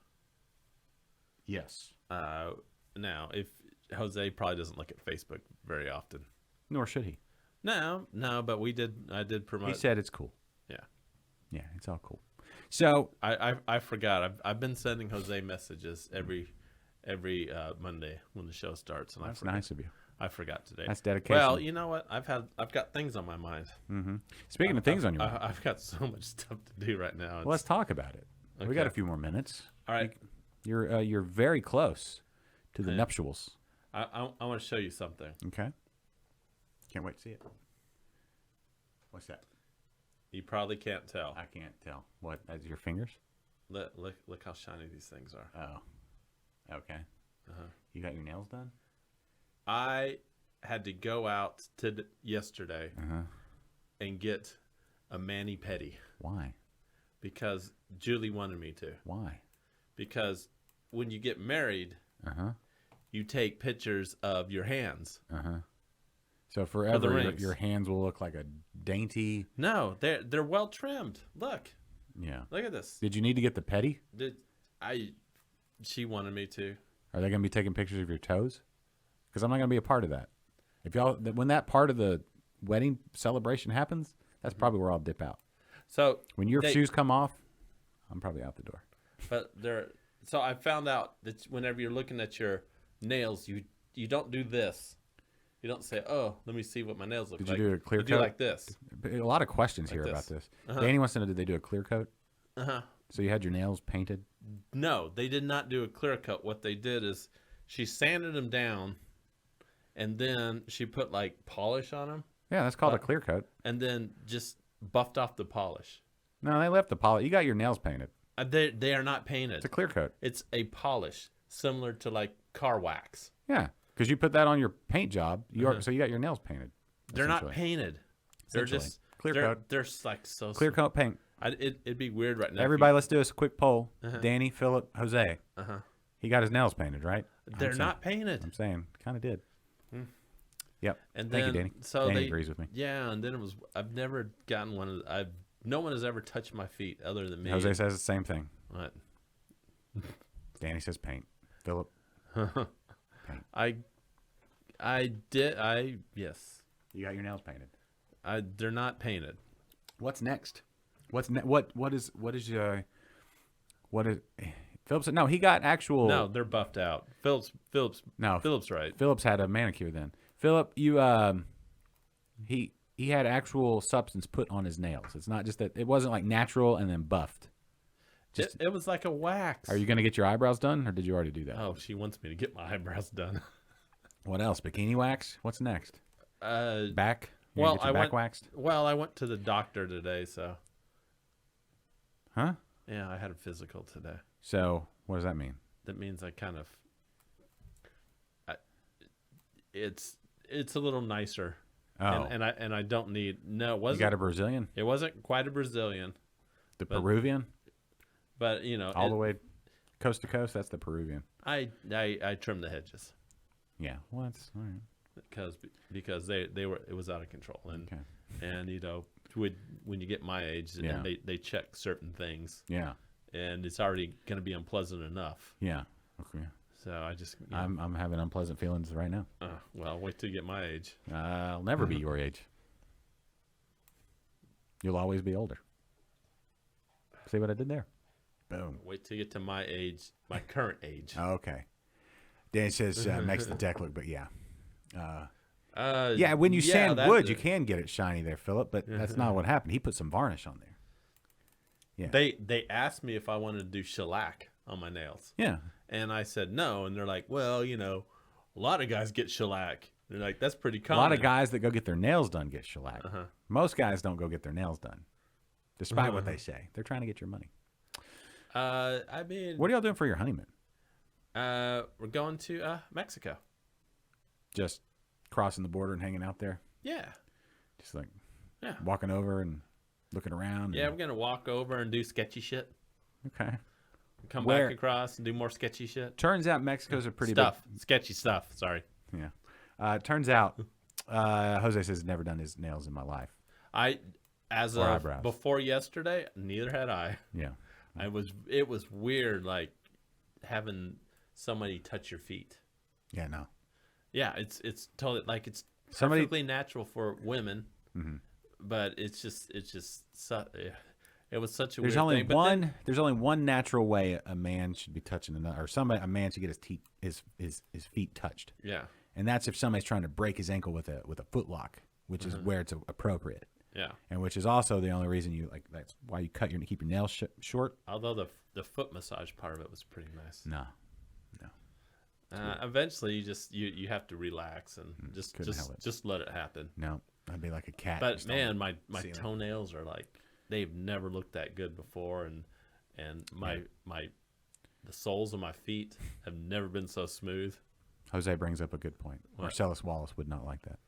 Yes. Now, if Jose probably doesn't look at Facebook very often. Nor should he. No, but I did promote. He said it's cool. Yeah. Yeah, it's all cool. So I forgot. I've been sending Jose messages every Monday when the show starts, and that's nice of you. I forgot today. That's dedication. Well, you know what? I've got things on my mind. Mm-hmm. Speaking of things on your mind, I've got so much stuff to do right now. well, let's talk about it. Okay. We got a few more minutes. All right. You're very close to the nuptials. I want to show you something. Okay. Can't wait to see it. What's that? You probably can't tell. I can't tell. What? That's your fingers? Look how shiny these things are. Oh. Okay. Uh-huh. You got your nails done? I had to go out yesterday Uh-huh. and get a mani-pedi Why? because Julie wanted me to. Why? Because when you get married, Uh-huh. you take pictures of your hands. Uh-huh. So forever rings. your hands will look like a dainty. No, they're well trimmed. Look Yeah. at this. Did you need to get the petty? She wanted me to. Are they going to be taking pictures of your toes? Because I'm not going to be a part of that. When that part of the wedding celebration happens, that's probably where I'll dip out. So When your shoes come off, I'm probably out the door. But so I found out that whenever you're looking at your nails, you don't do this. You don't say, "Oh, let me see what my nails look Did like." you do a clear you coat? do like this. A lot of questions Like here this. about this. Uh-huh. Danny wants to know, did they do a clear coat? Uh-huh. So you had your nails painted? No, they did not do a clear coat. What they did is she sanded them down, and then she put like polish on them, Yeah, that's called a clear coat. and then just buffed off the polish. No, they left the polish. You got your nails painted. They are not painted. It's a clear coat. It's a polish similar to like car wax. Yeah, because you put that on your paint job. So you got your nails painted. They're not essentially. painted. They're Essentially. just Clear they're, coat. They're like so Clear coat paint. It'd be weird right now. Everybody, let's do a quick poll. Uh-huh. Danny, Philip, Jose. Uh-huh. He got his nails painted, right? They're not painted. I'm saying, kind of did. Yep. And Thank then, you, Danny. So Danny agrees with me. Yeah, and then it was. I've never gotten one of. No one has ever touched my feet other than me. Jose says the same thing. What? Danny says paint. Philip. I did. Yes. You got your nails painted. They're not painted. What's next? What is Phillips? No, he got actual. No, they're buffed out. Phillips. No, Phillips, right? Phillips had a manicure then. Philip, you he had actual substance put on his nails. It's not just that it wasn't like natural and then buffed. It was like a wax. Are you going to get your eyebrows done, or did you already do that? Oh, she wants me to get my eyebrows done. What else? Bikini wax? What's next? Back? You Well, get your back waxed? Well, I went to the doctor today, so. Huh? Yeah, I had a physical today. So what does that mean? That means I kind of. It's a little nicer. Oh, And I don't need. No, it wasn't. you got a Brazilian? It wasn't quite a Brazilian, The Peruvian? but you know, All the way coast to coast? That's the Peruvian. I trimmed the hedges. Yeah. Well, that's all right. Because they were, it was out of control, and Okay. and you know, when you get my age, Yeah. and they check certain things, Yeah. and it's already going to be unpleasant enough. Yeah. Okay. So I just, you know, I'm having unpleasant feelings right now. well, wait till you get my age. I'll never be your age. You'll always be older. See what I did there? Boom. Wait till you get to my age, my current age. Okay. Dan says makes the deck look, but yeah. Yeah, Yeah, when you sand that's wood, you it. can get it shiny there, Philip, but that's not what happened. He put some varnish on there. Yeah. They asked me if I wanted to do shellac on my nails, Yeah. and I said no, and they're like, well, you know, a lot of guys get shellac. They're like, that's pretty A common. lot of guys that go get their nails done get shellac. Most guys don't go get their nails done, despite what they say. They're trying to get your money. I mean, What are y'all doing for your honeymoon? we're going to Mexico. Just crossing the border and hanging out there? Yeah. Just like Yeah. walking over and looking around? Yeah, and- we're gonna walk over and do sketchy shit. Okay. Come Where- back across and do more sketchy shit. Turns out Mexico's a pretty Stuff. Sketchy stuff. Sorry. big... Yeah. Turns out Jose says he's never done his nails in my life. As Or of eyebrows. before yesterday, neither had I. Yeah. It was weird, like having somebody touch your feet. Yeah, no. Yeah, it's totally like it's Somebody- perfectly natural for women, but it was such a There's weird only thing. But one. then- There's only one natural way a man should be touching another, or a man should get his feet touched, yeah, and that's if somebody's trying to break his ankle with a foot lock, which is where it's appropriate, yeah. and which is also the only reason that's why you keep your nails short. Although the foot massage part of it was pretty nice. No. Eventually, you have to relax and couldn't help it. just let it happen. No, I'd be like a cat. But just on man, the my ceiling. toenails are like they've never looked that good before, and the soles of my feet have never been so smooth. Jose brings up a good point. What? Marcellus Wallace would not like that.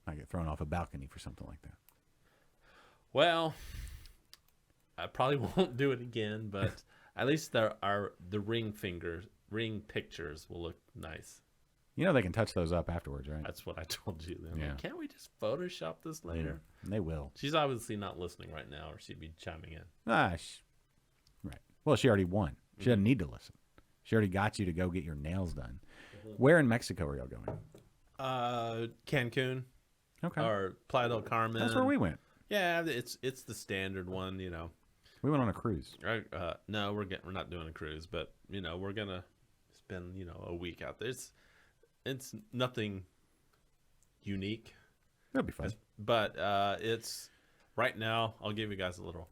I get thrown off a balcony for something like that. Well, I probably won't do it again, but at least the ring pictures will look nice. You know they can touch those up afterwards, right? That's what I told you. I'm Yeah. like, can't we just Photoshop this later? And they will. She's obviously not listening right now, or she'd be chiming in. Right. Well, she already won. She doesn't need to listen. She already got you to go get your nails done. Where in Mexico are y'all going? Cancun Okay. or Playa del Carmen. That's where we went. Yeah, it's the standard one, you know. We went on a cruise. No, we're not doing a cruise, but you know we're gonna spend a week out there. It's nothing unique, That'll be fun. but it's right now. I'll give you guys a little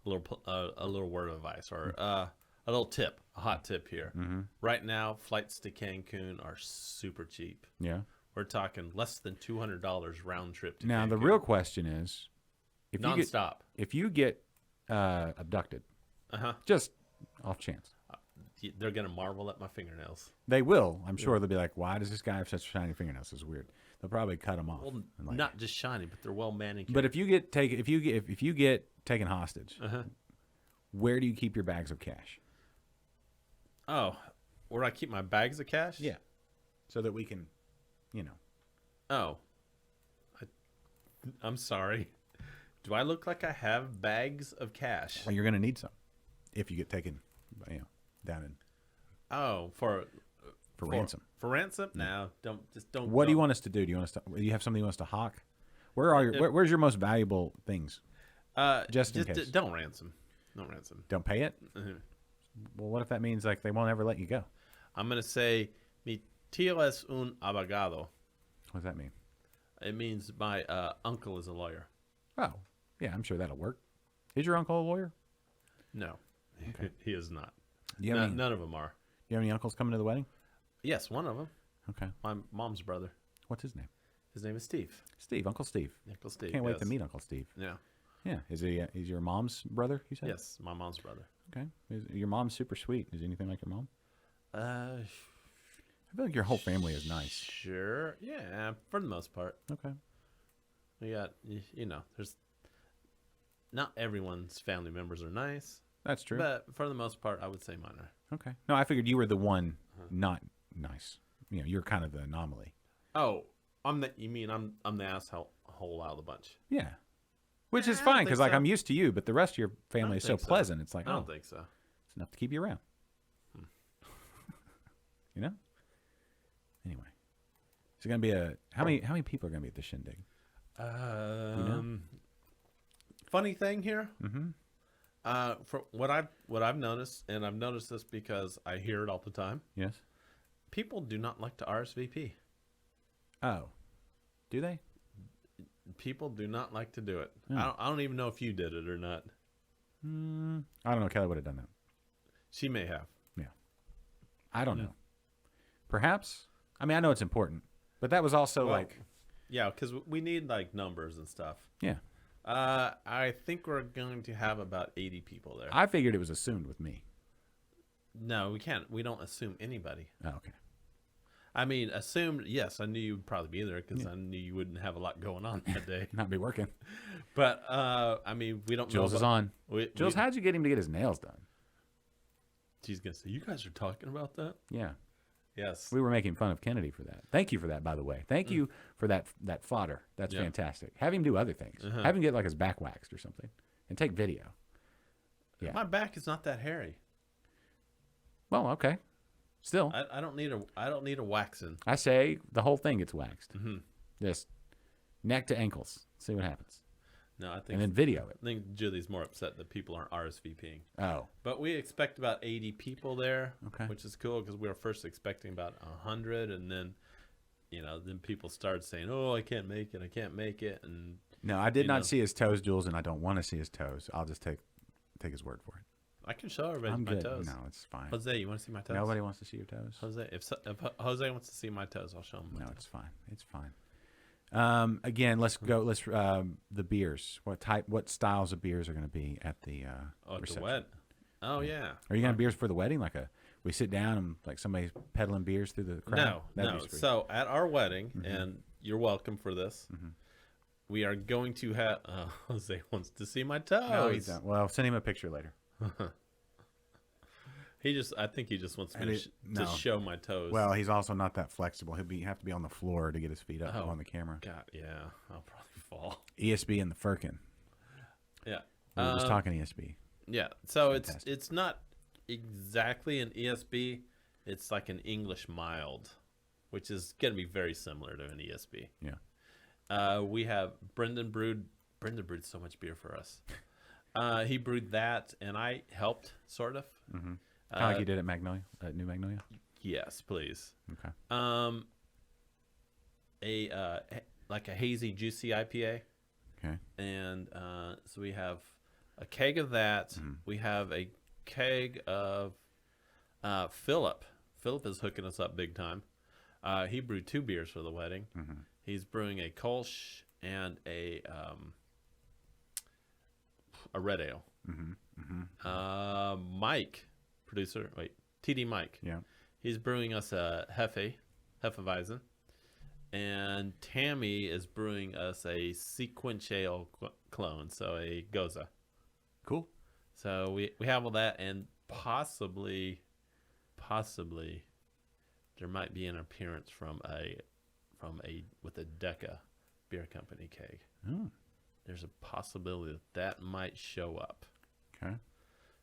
word of advice or a little tip, a hot tip here. Right now, flights to Cancun are super cheap. Yeah. We're talking less than $200 round trip to Now Cancun. the real question is, nonstop. if you get abducted, Uh-huh. just off chance, They're gonna marvel at my fingernails. they will. I'm sure they'll be like, "Why does this guy have such shiny fingernails? This is weird." They'll probably cut them off. Well, and, like- not just shiny, but they're well manicured. But if you get taken hostage, Uh-huh. where do you keep your bags of cash? Oh, where do I keep my bags of cash? Yeah, so that we can, Oh, I'm sorry. Do I look like I have bags of cash? Well, you're going to need some if you get taken, down in Oh, for ransom. For ransom? No, don't. What do you want us to do? Do you have something you want us to hawk? Where's your most valuable things? Just in case. Don't ransom. Don't ransom. Don't pay it? Mhm. Well, what if that means like they won't ever let you go? I'm gonna say mi tío es un abogado. What does that mean? It means my uncle is a lawyer. Oh, yeah, I'm sure that'll work. Is your uncle a lawyer? No, he is not. None of them are. You have any uncles coming to the wedding? Yes, one of them. Okay. My mom's brother. What's his name? His name is Steve. Steve, Uncle Steve. Uncle Steve. Can't wait to meet Uncle Steve. Yeah. Yeah. Is he? He's your mom's brother? You said. Yes, my mom's brother. Okay. Your mom's super sweet. Is he anything like your mom? I feel like your whole family is nice. Sure. Yeah, for the most part. Okay. We got, there's not everyone's family members are nice. That's true. But for the most part, I would say mine are. Okay. No, I figured you were the one not nice. You're kind of the anomaly. Oh, you mean I'm the asshole out of the bunch? Yeah. Which is I fine don't because think so. I'm used to you, but the rest of your family is so think so. pleasant. It's like, I don't think so. it's enough to keep you around. You know? Anyway. Is it going to be how many people are going to be at the shindig? Funny thing here. Mm-hmm. For what I've noticed, and I've noticed this because I hear it all the time. Yes. People do not like to RSVP. Oh. Do they? People do not like to do it. Hmm. I don't even know if you did it or not. I don't know. Kelly would have done that. She may have. Yeah. I don't know. Perhaps. I mean, I know it's important, but that was also yeah, because we need like numbers and stuff. Yeah. I think we're going to have about 80 people there. I figured it was assumed with me. No, we can't. We don't assume anybody. Oh, okay. I mean, assumed, yes, I knew you'd probably be there because I knew you wouldn't have a lot going on that day. Not be working. But, I mean, we don't know. Jules is on. Jules, how how'd you get him to get his nails done? she's going to say, you guys are talking about that? Yeah. Yes. We were making fun of Kennedy for that. Thank you for that, by the way. Thank you for that fodder. That's fantastic. Have him do other things. Have him get like his back waxed or something and take video. Yeah. My back is not that hairy. Well, okay. Still, I don't need a waxing. I say the whole thing gets waxed. Just neck to ankles. See what happens. No, I think. And then video it. I think Julie's more upset that people aren't RSVPing. Oh. But we expect about 80 people there, Okay. which is cool because we were first expecting about 100, and then, then people started saying, "Oh, I can't make it," and No, I did not see his toes, Jules, and I don't want to see his toes. I'll just take his word for it. I can show everybody I'm my good. toes. No, it's fine. Jose, you want to see my toes? Nobody wants to see your toes. Jose, if Jose wants to see my toes, I'll show him. No, it's fine. It's fine. Again, let's go. The beers. What styles of beers are going to be at the reception? The wet. Oh yeah. Are you going to have beers for the wedding? We sit down and like somebody's peddling beers through the crowd? No. So at our wedding, and you're welcome for this. We are going to have. Jose wants to see my toes. No, he's not. Well, send him a picture later. I think he just wants me to show my toes. Well, he's also not that flexible. He'll have to be on the floor to get his feet up on the camera. God, yeah, I'll probably fall. ESB and the Firkin. Yeah, We were just talking ESB. Yeah, so it's not exactly an ESB. It's like an English mild, which is going to be very similar to an ESB. Yeah. We have Brendan brewed so much beer for us. He brewed that, and I helped sort of. Kind of like you did at Magnolia, at New Magnolia. Yes, please. Okay. Like a hazy, juicy IPA. Okay. And so we have a keg of that. We have a keg of Philip. Philip is hooking us up big time. He brewed 2 beers for the wedding. He's brewing a Kolsch and a red ale. Mike, producer, TD Mike. Yeah. He's brewing us a Hefeweizen. And Tammy is brewing us a sequential clone, so a Goza. Cool. So we have all that, and possibly there might be an appearance with a Deca beer company keg. Oh. There's a possibility that might show up. Okay.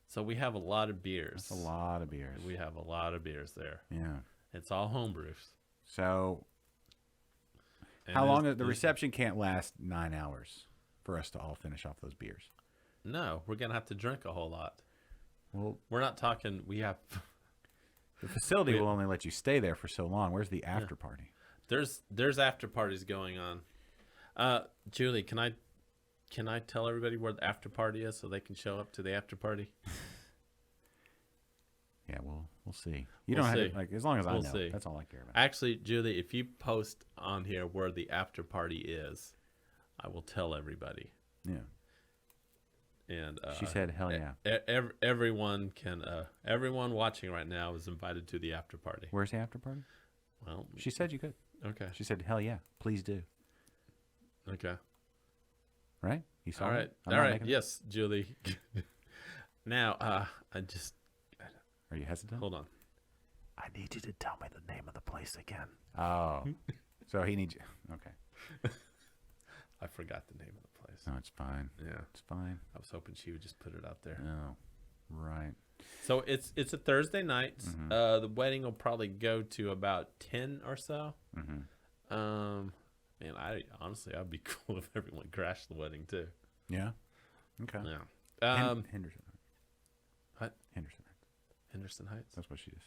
So we have a lot of beers. That's a lot of beers. We have a lot of beers there. Yeah. It's all homebrews. So how long? The reception can't last 9 hours for us to all finish off those beers. No, we're gonna have to drink a whole lot. Well, we're not talking. We have the facility will only let you stay there for so long. Where's the after party? There's after parties going on. Julie, can I tell everybody where the after party is so they can show up to the after party? Yeah, we'll see. You don't have to, like, as long as I know. See. That's all I care about. Actually, Julie, if you post on here where the after party is, I will tell everybody. Yeah. And she said, "Hell yeah!" Everyone can. Everyone watching right now is invited to the after party. Where's the after party? Well, she said you could. Okay. She said, "Hell yeah, please do." Okay. Right? You saw all right. it? All right. Yes, Julie. Now, I just. Are you hesitant? Hold on. I need you to tell me the name of the place again. Oh, so he needs you. Okay. I forgot the name of the place. No, it's fine. Yeah, it's fine. I was hoping she would just put it out there. No, right. So it's a Thursday night. Mm-hmm. The wedding will probably go to about 10 or so. Mm-hmm. And I'd be cool if everyone crashed the wedding too. Yeah. Okay. Yeah. Henderson. What? Henderson. Henderson Heights. That's what she is.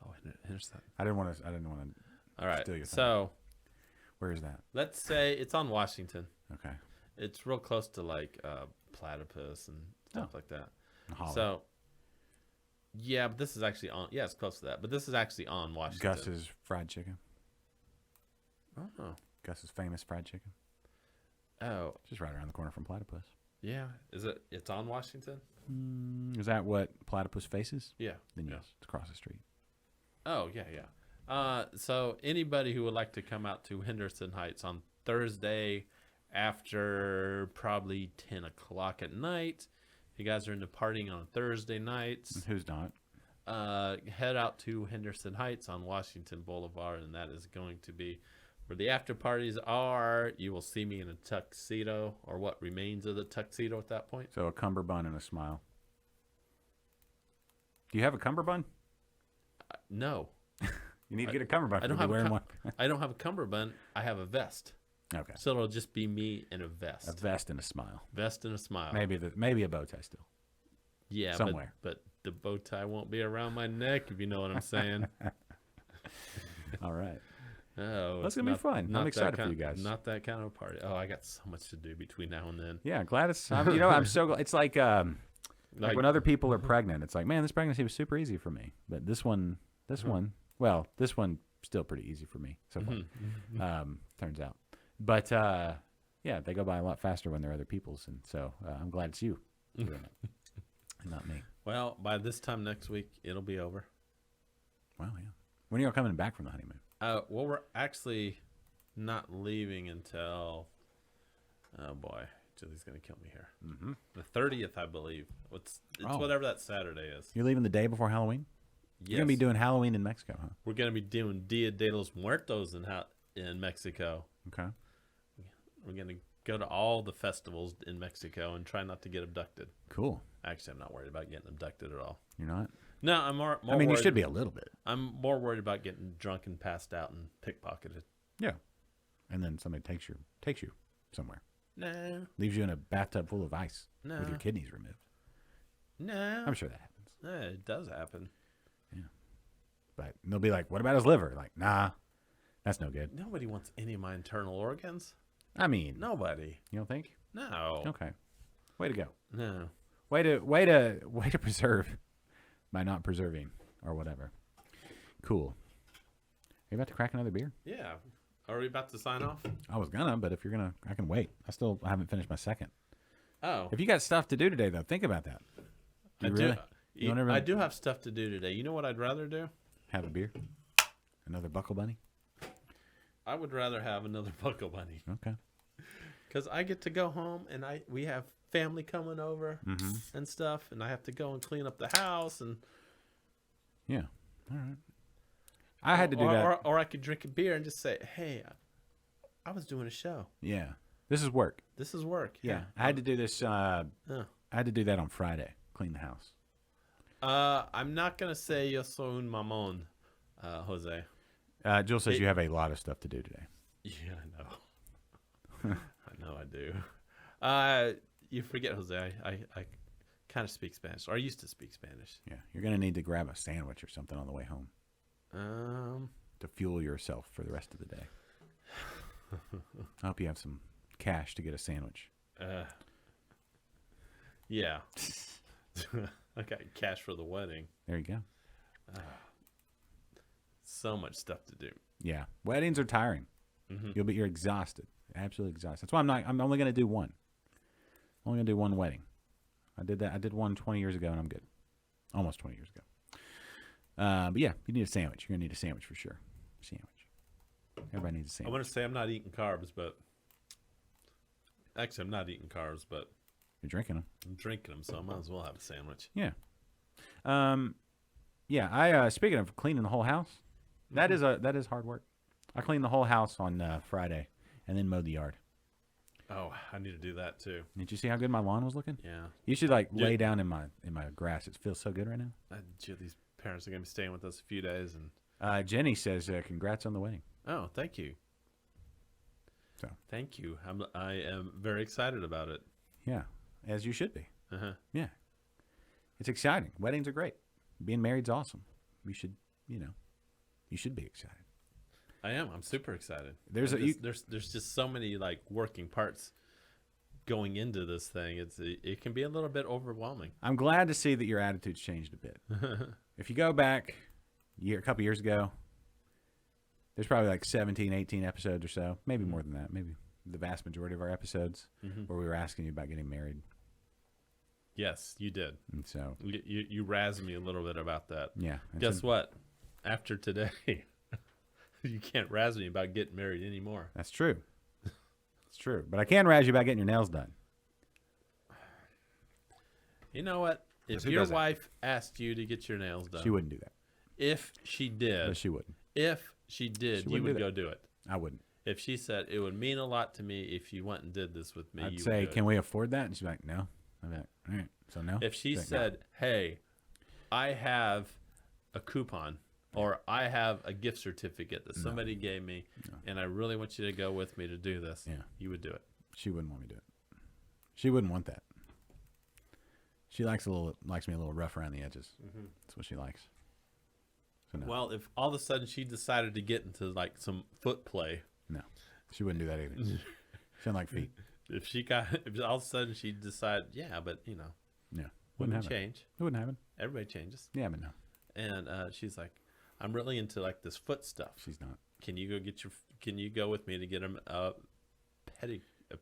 Oh, Henderson. I didn't want to. All right. Steal your so, where is that? Let's say it's on Washington. Okay. It's real close to like Platypus and stuff like that. Holly. So, yeah, but this is actually on. Yeah, it's close to that. But this is actually on Washington. Gus's fried chicken. Oh. Gus's famous fried chicken. Oh. Just right around the corner from Platypus. Yeah. Is it? It's on Washington. Is that what Platypus faces? Yeah. Then yes, it's across the street. Oh yeah. So anybody who would like to come out to Henderson Heights on Thursday after probably 10 o'clock at night, if you guys are into partying on Thursday nights, and who's not? Head out to Henderson Heights on Washington Boulevard, and that is going to be where the after parties are. You will see me in a tuxedo, or what remains of the tuxedo at that point. So a cummerbund and a smile. Do you have a cummerbund? No. You need to get a cummerbund. I don't have one. I don't have a cummerbund. I have a vest. Okay. So it'll just be me in a vest. A vest and a smile. Vest and a smile. Maybe a bow tie still. Yeah, somewhere. But the bow tie won't be around my neck, if you know what I'm saying. All right. Oh, that's gonna be fun. I'm excited for you guys. Not that kind of party. Oh, I got so much to do between now and then. Yeah, glad it's. I'm so glad. It's like when other people are pregnant. It's like, man, this pregnancy was super easy for me, but this one, still pretty easy for me so far. Turns out, but yeah, they go by a lot faster when they're other people's, and so I'm glad it's you doing it, and not me. Well, by this time next week, it'll be over. Well, yeah. When are you coming back from the honeymoon? Well, we're actually not leaving until. Oh boy, Julie's gonna kill me here. Mm-hmm. The 30th, I believe. It's whatever that Saturday is. You're leaving the day before Halloween? Yes. You're gonna be doing Halloween in Mexico, huh? We're gonna be doing Dia de los Muertos in Mexico. Okay. We're gonna go to all the festivals in Mexico and try not to get abducted. Cool. Actually, I'm not worried about getting abducted at all. You're not? No, I'm more I mean, worried, you should be a little bit. I'm more worried about getting drunk and passed out and pickpocketed. Yeah. And then somebody takes you somewhere. No. Leaves you in a bathtub full of ice No. with your kidneys removed. No. I'm sure that happens. No, it does happen. Yeah. But they'll be like, what about his liver? Like, nah, that's no good. Nobody wants any of my internal organs. I mean, Nobody. You don't think? No. Okay. Way to go. No. Way to preserve by not preserving or whatever. Cool. Are you about to crack another beer? Yeah. Are we about to sign off? I was gonna, but if you're gonna, I can wait. I haven't finished my second. Oh. If you got stuff to do today, though, think about that. I do have stuff to do today. You know what I'd rather do? Have a beer? Another Buckle Bunny? I would rather have another Buckle Bunny. Okay. Because I get to go home and we have family coming over and stuff, and I have to go and clean up the house and. Yeah. All right. I had to do that. Or I could drink a beer and just say, "Hey, I was doing a show." Yeah. This is work. This is work. Yeah. I had to do this. I had to do that on Friday. Clean the house. I'm not gonna say yo soy un mamón, Jose. Jill says you have a lot of stuff to do today. Yeah, I know. I know I do. You forget, Jose. I kind of speak Spanish, or I used to speak Spanish. Yeah, you're gonna need to grab a sandwich or something on the way home. To fuel yourself for the rest of the day. I hope you have some cash to get a sandwich. Yeah. I got cash for the wedding. There you go. So much stuff to do. Yeah, weddings are tiring. You're exhausted, absolutely exhausted. That's why I'm only going to do one. I'm only going to do one wedding. I did that. I did one 20 years ago, and I'm good. Almost 20 years ago. But yeah, you need a sandwich. You're going to need a sandwich for sure. Sandwich. Everybody needs a I sandwich. want to say I'm not eating carbs, but actually I'm not eating carbs, but You're drinking them. I'm drinking them, so I might as well have a sandwich. Yeah. Yeah. I speaking of cleaning the whole house, that is hard work. I cleaned the whole house on Friday, and then mowed the yard. Oh, I need to do that too. Did you see how good my lawn was looking? Yeah. You should lay down in my grass. It feels so good right now. These parents are gonna be staying with us a few days, and Jenny says, "Congrats on the wedding." oh, thank you. So Thank you. I am very excited about it. yeah, as you should be. Uh-huh. Yeah, it's exciting. Weddings are great. Being married's awesome. You should be excited. I am. I'm super excited. There's just so many working parts going into this thing. It can be a little bit overwhelming. I'm glad to see that your attitude's changed a bit. If you go back a couple years ago, there's probably 17, 18 episodes or so, maybe more than that, maybe the vast majority of our episodes where we were asking you about getting married. Yes, you did. And so You razzed me a little bit about that. yeah. Guess what? After today, you can't razz me about getting married anymore. That's true. It's true. But I can razz you about getting your nails done. You know what? If Who your does that? wife asked you to get your nails done, She wouldn't do that. if she did, No, she wouldn't. if she did, She you wouldn't would do go that. do it. I wouldn't. If she said it would mean a lot to me if you went and did this with me, I'd you say, would do can we afford that? And she'd be like, no. I'd be like, all right. So no. it. If she She'd be like, said, "Hey, I have a coupon or I have a gift certificate that somebody gave me, and I really want you to go with me to do this," Yeah. you would do it. she wouldn't want me to do it. She wouldn't want that. She likes me a little rough around the edges. That's what she likes. So no. Well, if all of a sudden she decided to get into some foot play, No. She wouldn't do that either. She doesn't like feet. if all of a sudden she decided, yeah, but Yeah. women Wouldn't happen. change. It wouldn't happen. Everybody changes. Yeah, but no. And she's like, I'm really into this foot stuff. She's not. Can you go with me to get a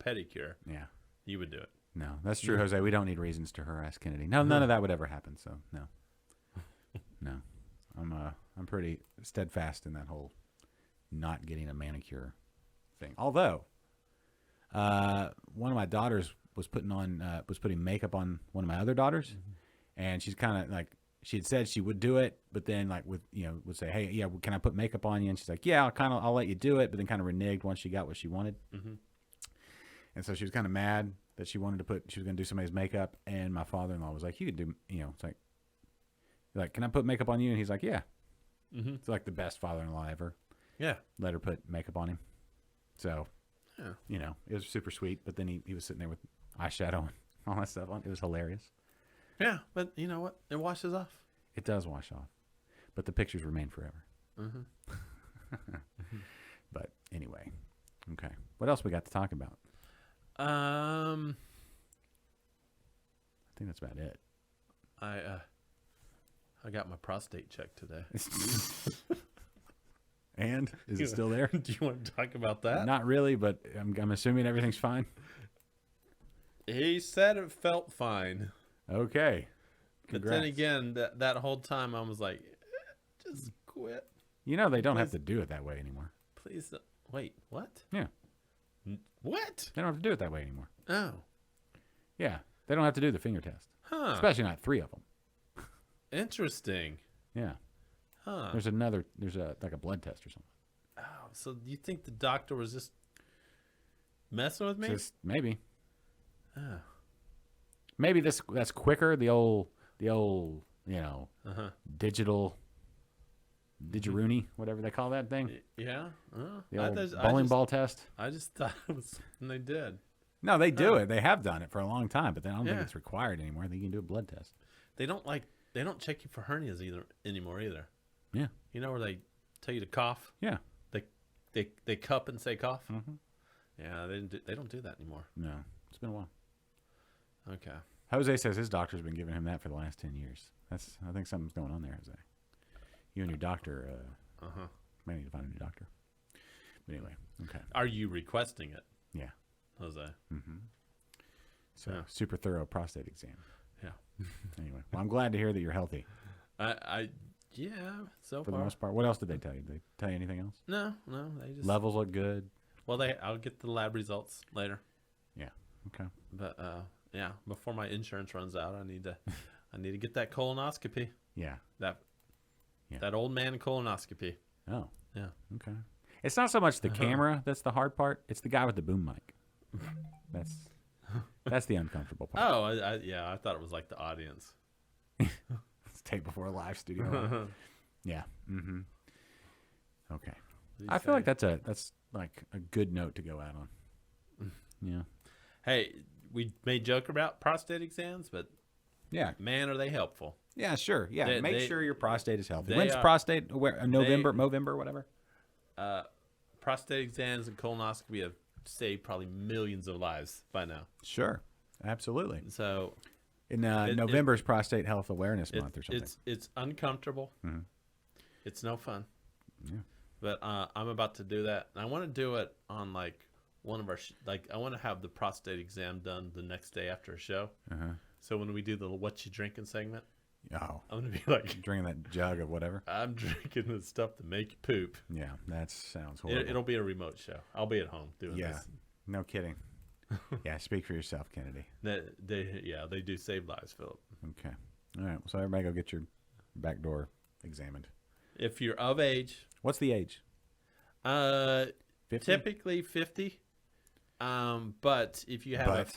pedicure? Yeah. You would do it. No, that's true, Jose. We don't need reasons to harass Kennedy. No, none of that would ever happen. So no, no, I'm pretty steadfast in that whole not getting a manicure thing. Although, one of my daughters was putting makeup on one of my other daughters, and she's kind of she had said she would do it, but then would say, hey, yeah, can I put makeup on you? And she's like, yeah, I'll let you do it, but then kind of reneged once she got what she wanted. And so she was kind of mad that she was going to do somebody's makeup, and my father-in-law was like, you could do, it's like, can I put makeup on you? And he's like, yeah. It's the best father-in-law ever. Yeah. Let her put makeup on him. So, Yeah. it was super sweet, but then he was sitting there with eyeshadow and all that stuff on. It was hilarious. Yeah, but you know what? It washes off. It does wash off, but the pictures remain forever. But anyway, okay. What else we got to talk about? I think that's about it. I got my prostate checked today. And is it still there? Do you want to talk about that? Not really, but I'm assuming everything's fine. He said it felt fine. Okay. But Congrats. then again, that whole time I was like, just quit. They don't have to do it that way anymore. Please. Wait, what? Yeah. What? They don't have to do it that way anymore. Oh. Yeah. They don't have to do the finger test. Huh. Especially not 3 of them. Interesting. Yeah. Huh. There's a blood test or something. Oh, so you think the doctor was just messing with me? Just maybe. Oh. Maybe that's quicker. The old digital didgeroony, whatever they call that thing. Yeah. The old bowling ball test. I just thought it was something they did. No, they do it. They have done it for a long time, but I don't think Yeah. it's required anymore. I think you can do a blood test. They don't check you for hernias anymore either. Yeah. You know where they tell you to cough? Yeah. They cup and say cough. Yeah, they don't do that anymore. No, it's been a while. Okay. Jose says his doctor's been giving him that for the last 10 years. I think something's going on there, Jose. You and your doctor may need to find a new doctor. But anyway, okay. Are you requesting it? Yeah. Jose. Mm-hmm. So Yeah. super thorough prostate exam. Yeah. Anyway, well, I'm glad to hear that you're healthy Yeah, so for far. the most part. What else did they tell you? Did they tell you anything else? No, they just Levels look good. Well, I'll get the lab results later. Yeah. Okay. But yeah, before my insurance runs out, I need to get that colonoscopy. Yeah. That old man colonoscopy. Oh. Yeah. Okay. It's not so much the camera that's the hard part. It's the guy with the boom mic. That's the uncomfortable part. Oh, I thought it was like the audience. It's tape before a live studio. Yeah. Mm-hmm. Okay. I feel like that's like a good note to go out on. Yeah. Hey, we may joke about prostate exams, but Yeah. man, are they helpful. Yeah, sure. Yeah. Make sure your prostate is healthy. they When's are- prostate? November, whatever. Prostate exams and colonoscopy have saved probably millions of lives by now. Sure. Absolutely. So In November's Prostate Health Awareness Month or something. it's uncomfortable. Mhm. It's no fun. Yeah. But I'm about to do that. And I want to do it on like one of our I want to have the prostate exam done the next day after a show. Uh-huh. So when we do the what you drinking segment, Oh, I'm gonna be like, drinking that jug of whatever. I'm drinking the stuff to make you poop. Yeah, that sounds horrible. It'll be a remote show. I'll be at home doing Yeah. this. No kidding. Yeah, speak for yourself, Kennedy. They do save lives, Philip. Okay. All right. So everybody go get your back door examined. If you're of age, What's the age? 50? typically 50. But if you have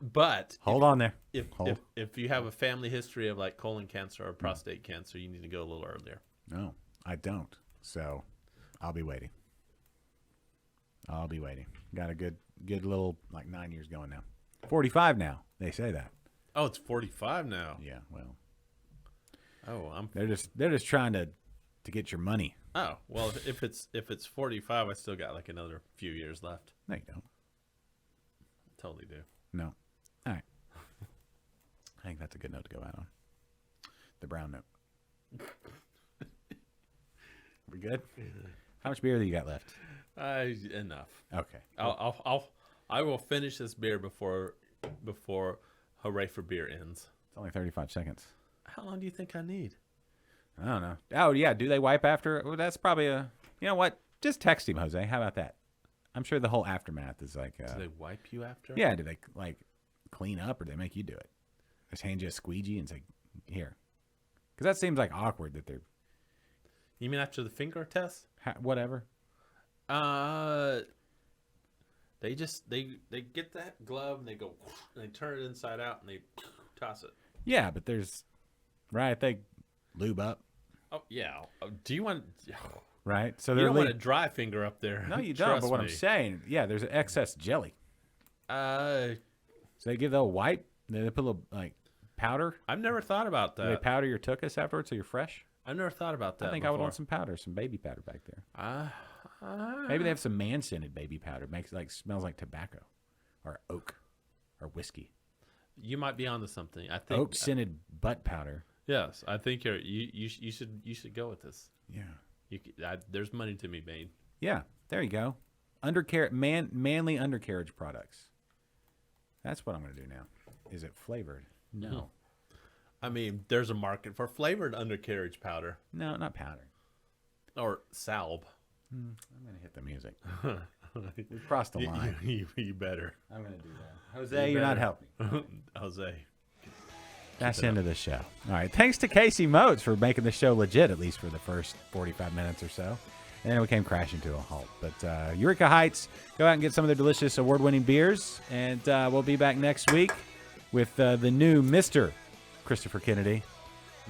but Hold on there. if you have a family history of like colon cancer or prostate cancer, you need to go a little earlier. No, I don't. So I'll be waiting. Got a good little, like 9 years going now. 45 now. They say that. Oh, it's 45 now. Yeah. Well, Oh, they're just trying to get your money. Oh, well, if it's 45, I still got like another few years left. No, you don't. Totally do. No. All right. I think that's a good note to go out on. The brown note. We good? How much beer do you got left? Enough. Okay. I will finish this beer before Hooray for Beer ends. It's only 35 seconds. How long do you think I need? I don't know. Oh, yeah. Do they wipe after? Well, that's probably you know what? Just text him, Jose. How about that? I'm sure the whole aftermath is like. Do they wipe you after? Yeah. Do they like clean up or do they make you do it? Just hand you a squeegee and say, here. Because that seems like awkward that they're. You mean after the finger test? Whatever. They get that glove and they go and they turn it inside out and they toss it. Yeah, but there's. Right. They lube up. Oh yeah. Do you want? Right. So You they're don't want a dry finger up there. No, you don't. Trust But what me. I'm saying, yeah, there's excess jelly. So they give the wipe. They put a little like powder. I've never thought about Do they that. powder your tuchus afterwards so you're fresh? I've never thought about that. I think I would want some powder, some baby powder back there. Maybe they have some man-scented baby powder. Makes smells like tobacco, or oak, or whiskey. You might be onto something. I think Oak-scented butt powder. Yes, I think you should go with this. Yeah. There's money to be made. Yeah. There you go. Manly undercarriage products. That's what I'm going to do now. Is it flavored? No. I mean, there's a market for flavored undercarriage powder No, not powder. or salve. I'm going to hit the music. We've crossed the line. You better. I'm going to do that. Jose, you're not helping. Jose. That's the end of the show. All right. Thanks to Casey Motes for making the show legit, at least for the first 45 minutes or so. And then we came crashing to a halt. But Eureka Heights, go out and get some of their delicious award-winning beers. And we'll be back next week with the new Mr. Christopher Kennedy,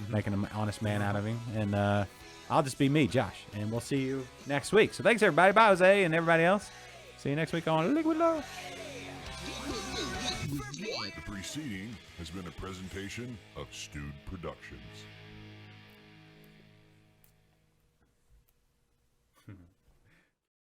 making an honest man out of him. And I'll just be me, Josh. And we'll see you next week. So thanks, everybody. Bye, Jose, and everybody else. See you next week on Liquid Love. The preceding has been a presentation of Stewed Productions.